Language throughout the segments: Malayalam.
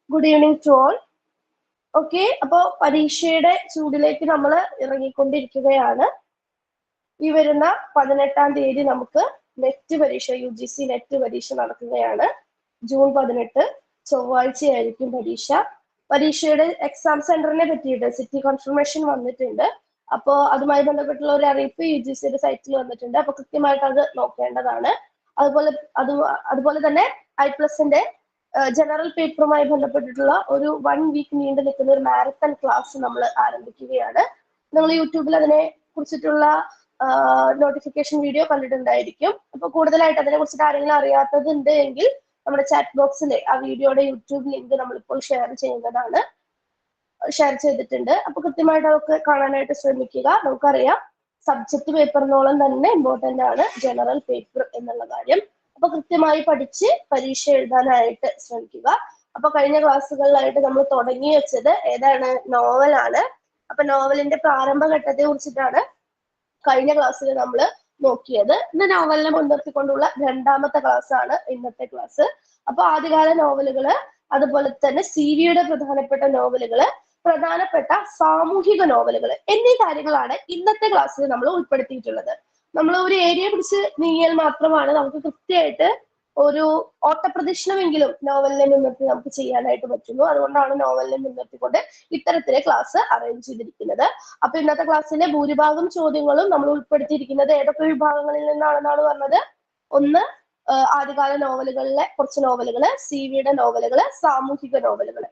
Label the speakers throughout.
Speaker 1: Good evening to all. Okay, അപ്പോൾ പരീക്ഷയുടെ ചൂടിലേക്ക് നമ്മൾ ഇറങ്ങിക്കൊണ്ടിരിക്കുകയാണ്. ഈ വരുന്ന 18-ാം തീയതി നമുക്ക് നെറ്റ് പരീക്ഷ UGC നെറ്റ് പരീക്ഷ നടക്കുകയാണ്. ജൂൺ 18 ചൊവ്വാഴ്ചയായിരിക്കും പരീക്ഷ. പരീക്ഷയുടെ എക്സാം സെന്ററിനെ പറ്റിയിട്ട് സിറ്റി കൺഫർമേഷൻ വന്നിട്ടുണ്ട്. അപ്പോൾ അതുമായി ബന്ധപ്പെട്ടുള്ള ഒരു അറിയിപ്പ് UGCയുടെ സൈറ്റിൽ വന്നിട്ടുണ്ട്. അപ്പോൾ കൃത്യമായിട്ട് അത് നോക്കേണ്ടതാണ്. അതുപോലെ തന്നെ I+ന്റെ ജനറൽ പേപ്പറുമായി ബന്ധപ്പെട്ടിട്ടുള്ള ഒരു 1 വീക്ക് നീണ്ടു നിൽക്കുന്ന ഒരു മാരത്തൺ ക്ലാസ് നമ്മൾ ആരംഭിക്കുകയാണ്. നിങ്ങൾ യൂട്യൂബിൽ അതിനെ കുറിച്ചിട്ടുള്ള നോട്ടിഫിക്കേഷൻ വീഡിയോ കണ്ടിട്ടുണ്ടായിരിക്കും. അപ്പൊ കൂടുതലായിട്ട് അതിനെ കുറിച്ചിട്ട് ആരെങ്കിലും അറിയാത്തതുണ്ട് എങ്കിൽ നമ്മുടെ ചാറ്റ് ബോക്സിൽ ആ വീഡിയോയുടെ യൂട്യൂബ് ലിങ്ക് നമ്മളിപ്പോൾ ഷെയർ ചെയ്തിട്ടുണ്ട്. അപ്പൊ കൃത്യമായിട്ട് അതൊക്കെ കാണാനായിട്ട് ശ്രമിക്കുക. നമുക്കറിയാം സബ്ജക്ട് പേപ്പറിനോളം തന്നെ ഇമ്പോർട്ടന്റ് ആണ് ജനറൽ പേപ്പർ എന്നുള്ള കാര്യം. അപ്പൊ കൃത്യമായി പഠിച്ച് പരീക്ഷ എഴുതാനായിട്ട് ശ്രമിക്കുക. അപ്പൊ കഴിഞ്ഞ ക്ലാസ്സുകളിലായിട്ട് നമ്മൾ തുടങ്ങി വെച്ചത് ഏതാണ്? നോവലാണ്. അപ്പൊ നോവലിന്റെ പ്രാരംഭഘട്ടത്തെ കുറിച്ചിട്ടാണ് കഴിഞ്ഞ ക്ലാസ്സിൽ നമ്മൾ നോക്കിയത്. ഇന്ന് നോവലിനെ മുൻനിർത്തിക്കൊണ്ടുള്ള 2ാമത്തെ ക്ലാസ് ആണ് ഇന്നത്തെ ക്ലാസ്. അപ്പൊ ആദ്യകാല നോവലുകള്, അതുപോലെ തന്നെ CV-യുടെ പ്രധാനപ്പെട്ട നോവലുകള്, പ്രധാനപ്പെട്ട സാമൂഹിക നോവലുകൾ എന്നീ കാര്യങ്ങളാണ് ഇന്നത്തെ ക്ലാസ്സിൽ നമ്മൾ ഉൾപ്പെടുത്തിയിട്ടുള്ളത്. നമ്മൾ ഒരു ഏരിയയെ കുറിച്ച് നീങ്ങിയാൽ മാത്രമാണ് നമുക്ക് കൃത്യമായിട്ട് ഒരു ഓട്ടപ്രദക്ഷിണമെങ്കിലും നോവലിനെ മുൻനിർത്തി നമുക്ക് ചെയ്യാനായിട്ട് പറ്റുള്ളൂ. അതുകൊണ്ടാണ് നോവലിനെ മുൻനിർത്തിക്കൊണ്ട് ഇത്തരത്തിലെ ക്ലാസ് അറേഞ്ച് ചെയ്തിരിക്കുന്നത്. അപ്പൊ ഇന്നത്തെ ക്ലാസ്സിലെ ഭൂരിഭാഗം ചോദ്യങ്ങളും നമ്മൾ ഉൾപ്പെടുത്തിയിരിക്കുന്നത് ഏതൊക്കെ വിഭാഗങ്ങളിൽ നിന്നാണെന്നാണ് പറഞ്ഞത്? ഒന്ന് ആദ്യകാല നോവലുകളിലെ കുറച്ച് നോവലുകള്, CV-യുടെ നോവലുകള്, സാമൂഹിക നോവലുകള്.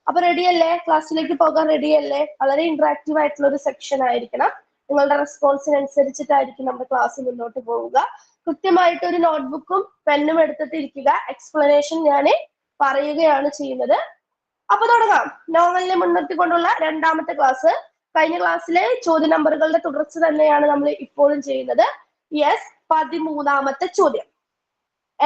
Speaker 1: അപ്പൊ റെഡിയല്ലേ? ക്ലാസ്സിലേക്ക് പോകാൻ റെഡിയല്ലേ? വളരെ ഇന്ററാക്റ്റീവ് ആയിട്ടുള്ള ഒരു സെക്ഷൻ ആയിരിക്കണം. നിങ്ങളുടെ റെസ്പോൺസിനനുസരിച്ചിട്ടായിരിക്കും നമ്മുടെ ക്ലാസ് മുന്നോട്ട് പോവുക. കൃത്യമായിട്ട് ഒരു നോട്ട്ബുക്കും പെന്നും എടുത്തിട്ടിരിക്കുക. എക്സ്പ്ലനേഷൻ ഞാൻ പറയുകയാണ് ചെയ്യുന്നത്. അപ്പൊ തുടങ്ങാം. നോവലിനെ മുൻനിർത്തിക്കൊണ്ടുള്ള 2ാമത്തെ ക്ലാസ്. കഴിഞ്ഞ ക്ലാസ്സിലെ ചോദ്യ നമ്പറുകളുടെ തുടർച്ച തന്നെയാണ് നമ്മൾ ഇപ്പോഴും ചെയ്യുന്നത്. യെസ്, 13ാമത്തെ ചോദ്യം.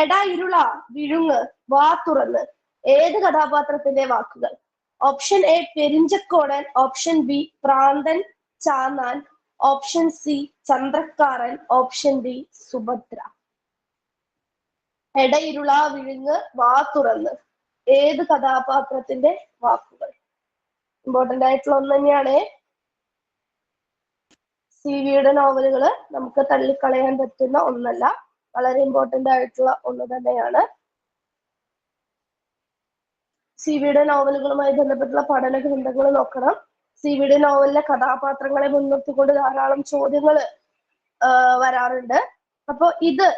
Speaker 1: എടാ ഇരുള വിഴുങ്ങ് വാ തുറന്ന് ഏത് കഥാപാത്രത്തിന്റെ വാക്കുകൾ? Option A Perinchakodan, option B Pranthan Channan, option C Chandrakkaran, option D Subhadra. എടയിരുള വിഴുങ്ങ് വാ തുറന്ന് ഏത് കഥാപാത്രത്തിന്റെ വാക്കുകൾ? ഇമ്പോർട്ടന്റ് ആയിട്ടുള്ള ഒന്ന് തന്നെയാണ്. CV-യുടെ നോവലുകള് നമുക്ക് തള്ളിക്കളയാൻ പറ്റുന്ന ഒന്നല്ല, വളരെ ഇമ്പോർട്ടന്റ് ആയിട്ടുള്ള ഒന്ന് തന്നെയാണ്. CV-യുടെ നോവലുകളുമായി ബന്ധപ്പെട്ടുള്ള പഠന ഗ്രന്ഥങ്ങൾ നോക്കണം. CV-യുടെ നോവലിലെ കഥാപാത്രങ്ങളെ മുൻനിർത്തിക്കൊണ്ട് ധാരാളം ചോദ്യങ്ങൾ വരാറുണ്ട്. അപ്പൊ ഇത്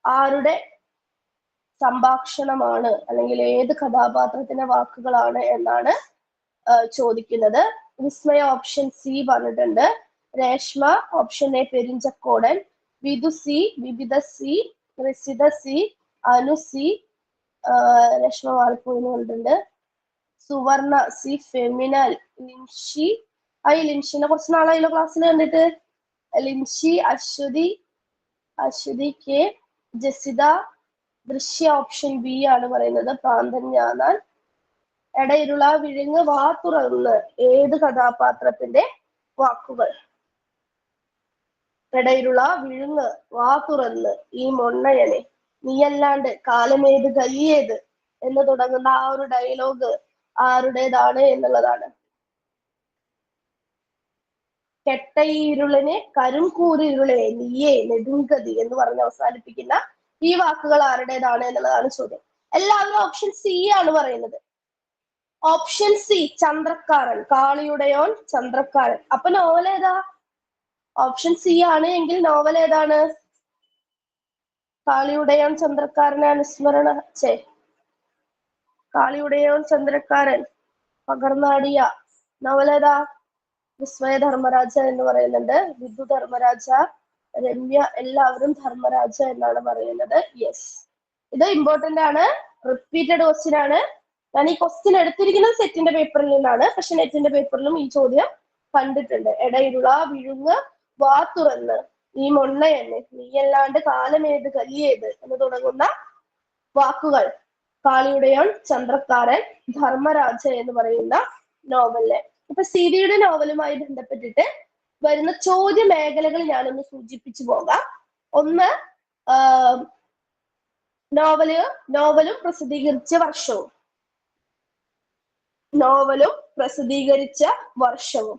Speaker 1: ആരുടെ സംഭാഷണമാണ്, അല്ലെങ്കിൽ ഏത് കഥാപാത്രത്തിന്റെ വാക്കുകളാണ് എന്നാണ് ചോദിക്കുന്നത്. വിസ്മയ ഓപ്ഷൻ സി പറഞ്ഞിട്ടുണ്ട്. Reshma option A Perinchakkodan, Vidhu C, Vividha C, Risitha C, Anu C, Reshma മാറിപ്പോയി പറഞ്ഞിട്ടുണ്ട്. സുവർണ സി, ഫെമിന, ലിൻഷി. ഈ ലിൻഷിനെ കുറച്ച് നാളായല്ലോ ക്ലാസ്സിൽ കണ്ടിട്ട്. ലിൻഷി, അശ്വതി കെ, ജസിത, ദൃശ്യ ഓപ്ഷൻ ബി ആണ് പറയുന്നത്. പ്രാന്തൻ ഞാനാൻ. എടയിരുള വിഴുങ്ങ് വാ തുറന്ന് ഏത് കഥാപാത്രത്തിന്റെ വാക്കുകൾ? എടയിരുള വിഴുങ്ങ് വാ തുറന്ന് ഈ മൊണ്ണയനെ നീയല്ലാണ്ട് കാലമേത് ഗലിയേത് എന്ന് തുടങ്ങുന്ന ആ ഒരു ഡയലോഗ് ആരുടേതാണ് എന്നുള്ളതാണ്. കെട്ടയിരുളിനെ കരുംകൂരിരുളെ നീയേ നെടുങ്കതി എന്ന് പറഞ്ഞ് അവസാനിപ്പിക്കുന്ന ഈ വാക്കുകൾ ആരുടേതാണ് എന്നുള്ളതാണ് ചോദ്യം. എല്ലാവരും ഓപ്ഷൻ സി ആണ് പറയുന്നത്. Option C Chandrakkaran, കാളിയുടയോൻ Chandrakkaran. അപ്പൊ നോവൽ ഏതാ? ഓപ്ഷൻ സി ആണ് എങ്കിൽ നോവൽ ഏതാണ്? കാളിയുടയോൻ ചന്ദ്രക്കാരനെ അനുസ്മരണ കാളിയുടയോൻ ചന്ദ്രക്കാരൻ പകർന്നാടിയ നോവൽ ഏതാ? വിസ്മയ ധർമ്മരാജ എന്ന് പറയുന്നുണ്ട്. വിധു ധർമ്മരാജ, രമ്യ, എല്ലാവരും ധർമ്മരാജ എന്നാണ് പറയുന്നത്. യെസ്, ഇത് ഇമ്പോർട്ടന്റ് ആണ്. റിപ്പീറ്റഡ് ക്വസ്റ്റ്യൻ ആണ്. ഞാൻ ഈ ക്വസ്റ്റ്യൻ എടുത്തിരിക്കുന്നത് സെറ്റിന്റെ പേപ്പറിൽ നിന്നാണ്, പക്ഷെ നെറ്റിന്റെ പേപ്പറിലും ഈ ചോദ്യം കണ്ടിട്ടുണ്ട്. എടയിരുള വിഴുങ്ങ് വാ തുറന്ന് ഈ മൊണ്ണയെന്നെ നീയല്ലാണ്ട് കാലമേത് കലിയേത് എന്ന് തുടങ്ങുന്ന വാക്കുകൾ കാളിയുടയോൻ ചന്ദ്രക്കാരൻ ധർമ്മരാജ എന്ന് പറയുന്ന നോവലിലെ. ഇപ്പൊ CV-യുടെ നോവലുമായി ബന്ധപ്പെട്ടിട്ട് വരുന്ന ചോദ്യ മേഖലകൾ ഞാനൊന്ന് സൂചിപ്പിച്ചു പോകാം. ഒന്ന്, നോവലും പ്രസിദ്ധീകരിച്ച വർഷവും. നോവലും പ്രസിദ്ധീകരിച്ച വർഷവും.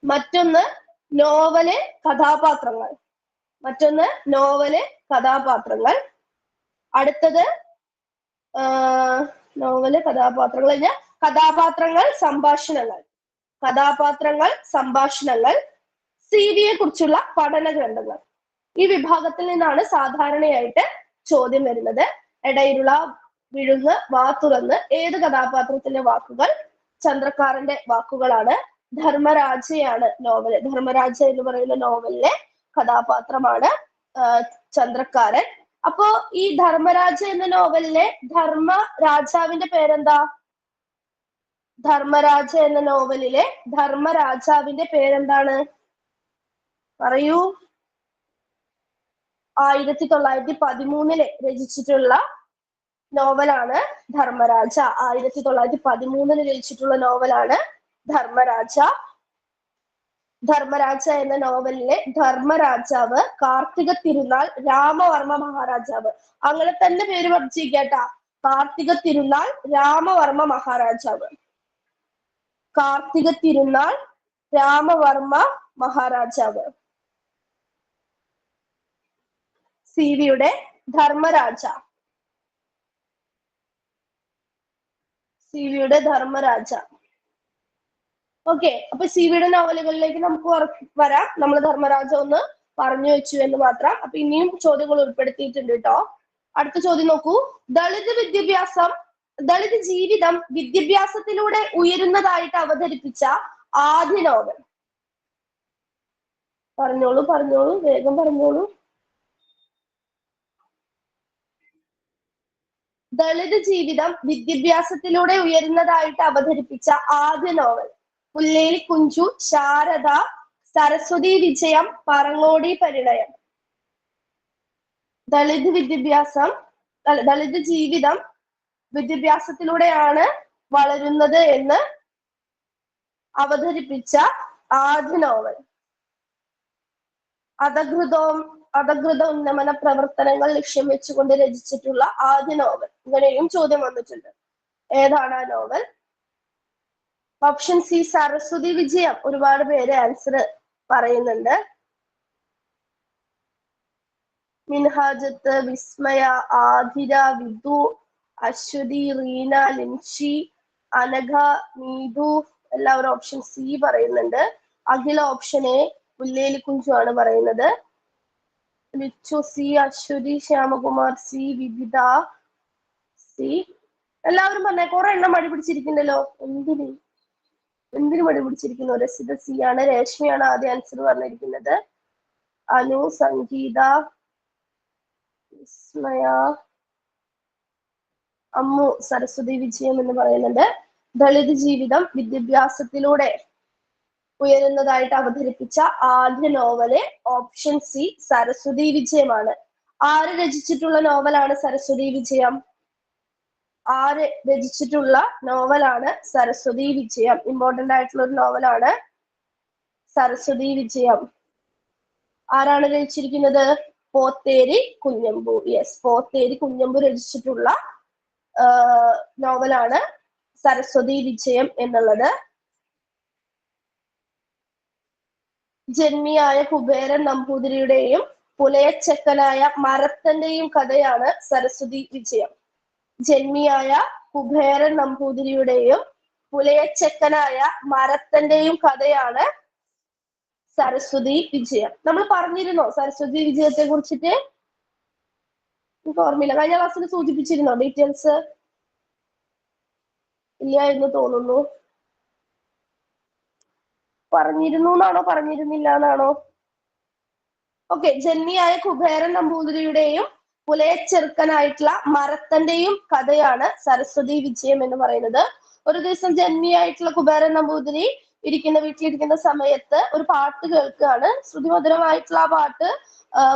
Speaker 1: മറ്റൊന്ന് നോവല് കഥാപാത്രങ്ങൾ. അടുത്തത് നോവല് കഥാപാത്രങ്ങൾ കഴിഞ്ഞ സംഭാഷണങ്ങൾ, CV യെ കുറിച്ചുള്ള പഠന ഗ്രന്ഥങ്ങൾ. ഈ വിഭാഗത്തിൽ നിന്നാണ് സാധാരണയായിട്ട് ചോദ്യം വരുന്നത്. എടയിരുള, വിഴുങ്ങ്, വാ തുറന്ന് ഏത് കഥാപാത്രത്തിന്റെ വാക്കുകൾ? ചന്ദ്രക്കാരന്റെ വാക്കുകളാണ്. ധർമ്മരാജയാണ് നോവല്. ധർമ്മരാജ എന്ന് പറയുന്ന നോവലിലെ കഥാപാത്രമാണ് ചന്ദ്രക്കാരൻ. അപ്പോ ഈ ധർമ്മരാജ എന്ന നോവലിലെ ധർമ്മരാജാവിന്റെ പേരെന്താ? ധർമ്മരാജ എന്ന നോവലിലെ ധർമ്മരാജാവിന്റെ പേരെന്താണ്? പറയൂ. 1913 രചിച്ചിട്ടുള്ള നോവലാണ് ധർമ്മരാജ. 1913 രചിച്ചിട്ടുള്ള നോവലാണ് ധർമ്മരാജ. ധർമ്മരാജ എന്ന നോവലിലെ ധർമ്മരാജാവ് കാർത്തിക തിരുനാൾ രാമവർമ്മ മഹാരാജാവ്. അങ്ങനെ തന്നെ പേര് പഠിച്ചിരിക്കട്ടാ. കാർത്തിക തിരുനാൾ രാമവർമ്മ മഹാരാജാവ്. കാർത്തിക തിരുനാൾ രാമവർമ്മ മഹാരാജാവ്. CV-യുടെ ധർമ്മരാജ. ഓക്കെ, അപ്പൊ CV-യുടെ നോവലുകളിലേക്ക് നമുക്ക് വരാം. നമ്മൾ ധർമ്മരാജ ഒന്ന് പറഞ്ഞു വെച്ചു എന്ന് മാത്രം. അപ്പൊ ഇനിയും ചോദ്യങ്ങൾ ഉൾപ്പെടുത്തിയിട്ടുണ്ട് കേട്ടോ. അടുത്ത ചോദ്യം നോക്കൂ. ദളിത് ജീവിതം വിദ്യാഭ്യാസത്തിലൂടെ ഉയരുന്നതായിട്ട് അവതരിപ്പിച്ച ആദ്യ നോവൽ. പറഞ്ഞോളൂ, വേഗം പറഞ്ഞോളൂ. ദളിത് ജീവിതം വിദ്യാഭ്യാസത്തിലൂടെ ഉയരുന്നതായിട്ട് അവതരിപ്പിച്ച ആദ്യ നോവൽ. പുല്ലേലി കുഞ്ചു, ശാരദ, സരസ്വതി വിജയം, പറങ്ങോടി പരിണയം. ദളിത് ജീവിതം വിദ്യാഭ്യാസത്തിലൂടെയാണ് വളരുന്നത് എന്ന് അവതരിപ്പിച്ച ആദ്യ നോവൽ. അധകൃത ഉന്നമന പ്രവർത്തനങ്ങൾ ലക്ഷ്യം വെച്ചുകൊണ്ട് രചിച്ചിട്ടുള്ള ആദ്യ നോവൽ. ഇങ്ങനെയും ചോദ്യം വന്നിട്ടുണ്ട്. ഏതാണ് ആ നോവൽ? ഓപ്ഷൻ സി സരസ്വതി വിജയം. ഒരുപാട് പേര് ആൻസർ പറയുന്നുണ്ട്. മിൻഹാജത്ത്, വിസ്മയ, ആതിര, വിധു, അശ്വതി, റീന, ലിൻഷി, അനഘ, നീതു എല്ലാവരും ഓപ്ഷൻ സി പറയുന്നുണ്ട്. അഖില ഓപ്ഷൻ എ പുല്ലേലി കുഞ്ചു ആണ് പറയുന്നത്. ലിച്ചു C, Aswathy, ശ്യാമകുമാർ C, Vividha C. എല്ലാവരും പറഞ്ഞേ. കുറെ എണ്ണം മടി പിടിച്ചിരിക്കുന്നല്ലോ. എന്തിനു മടി പിടിച്ചിരിക്കുന്നു? രസിത സി ആണ്. രേഷ്മയാണ് ആദ്യ ആൻസർ പറഞ്ഞിരിക്കുന്നത്. അനു, സംഗീത, വിസ്മയ, അമ്മു, സരസ്വതി വിജയം എന്ന് പറയുന്നുണ്ട്. ദളിത് ജീവിതം വിദ്യാഭ്യാസത്തിലൂടെ ഉയരുന്നതായിട്ട് അവതരിപ്പിച്ച ആദ്യ നോവല് ഓപ്ഷൻ സി സരസ്വതി വിജയമാണ്. ആര് രചിച്ചിട്ടുള്ള നോവലാണ് സരസ്വതി വിജയം? ഇമ്പോർട്ടന്റ് ആയിട്ടുള്ള ഒരു നോവലാണ് സരസ്വതി വിജയം. ആരാണ് രചിച്ചിരിക്കുന്നത്? പോത്തേരി കുഞ്ഞമ്പു. യെസ്, പോത്തേരി കുഞ്ഞമ്പു രചിച്ചിട്ടുള്ള നോവലാണ് സരസ്വതി വിജയം എന്നുള്ളത്. ജന്മിയായ കുബേരൻ നമ്പൂതിരിയുടെയും പുലയച്ചക്കനായ മരത്തന്റെയും കഥയാണ് സരസ്വതി വിജയം. ജന്മിയായ കുബേരൻ നമ്പൂതിരിയുടെയും പുലയച്ചക്കനായ മരത്തന്റെയും കഥയാണ് സരസ്വതി വിജയം. നമ്മൾ പറഞ്ഞിരുന്നോ സരസ്വതി വിജയത്തെ കുറിച്ചിട്ട്? എനിക്ക് ഓർമ്മയില്ല. കഴിഞ്ഞ ക്ലാസ്സിൽ സൂചിപ്പിച്ചിരുന്നോ ഡീറ്റെയിൽസ്? ഇല്ല എന്ന് തോന്നുന്നു. പറഞ്ഞിരുന്നു എന്നാണോ പറഞ്ഞിരുന്നില്ല എന്നാണോ? ഓക്കെ, ജന്മിയായ കുബേരൻ നമ്പൂതിരിയുടെയും പുലയച്ചെറുക്കനായിട്ടുള്ള മരത്തന്റെയും കഥയാണ് സരസ്വതി വിജയം എന്ന് പറയുന്നത്. ഒരു ദിവസം ജന്മിയായിട്ടുള്ള കുബേരൻ നമ്പൂതിരി വീട്ടിലിരിക്കുന്ന സമയത്ത് ഒരു പാട്ട് കേൾക്കുകയാണ്. ശ്രുതിമധുരമായിട്ടുള്ള ആ പാട്ട്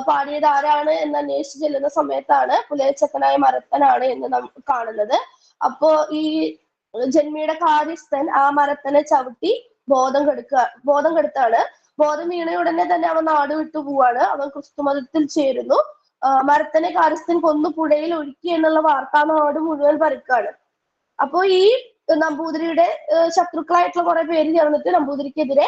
Speaker 1: പാടിയത് ആരാണ് എന്ന് അന്വേഷിച്ച് ചെല്ലുന്ന സമയത്താണ് പുലയച്ചക്കനായ മരത്തനാണ് എന്ന് നമുക്ക് കാണുന്നത്. അപ്പോ ഈ ജന്മിയുടെ കാര്യസ്ഥൻ ആ മരത്തനെ ചവിട്ടി ബോധം കെടുത്താണ്. ബോധം വീണയുടനെ തന്നെ അവൻ നാട് വിട്ടു പോവാണ്. അവൻ ക്രിസ്തുമതത്തിൽ ചേരുന്നു. മരത്തനെ കാര്യസ്ഥൻ കൊന്നു പുഴയിൽ ഒഴുക്കി എന്നുള്ള വാർത്ത നാട് മുഴുവൻ പരക്കാണ്. അപ്പോ ഈ നമ്പൂതിരിയുടെ ശത്രുക്കളായിട്ടുള്ള കുറെ പേര് ചേർന്നിട്ട് നമ്പൂതിരിക്കെതിരെ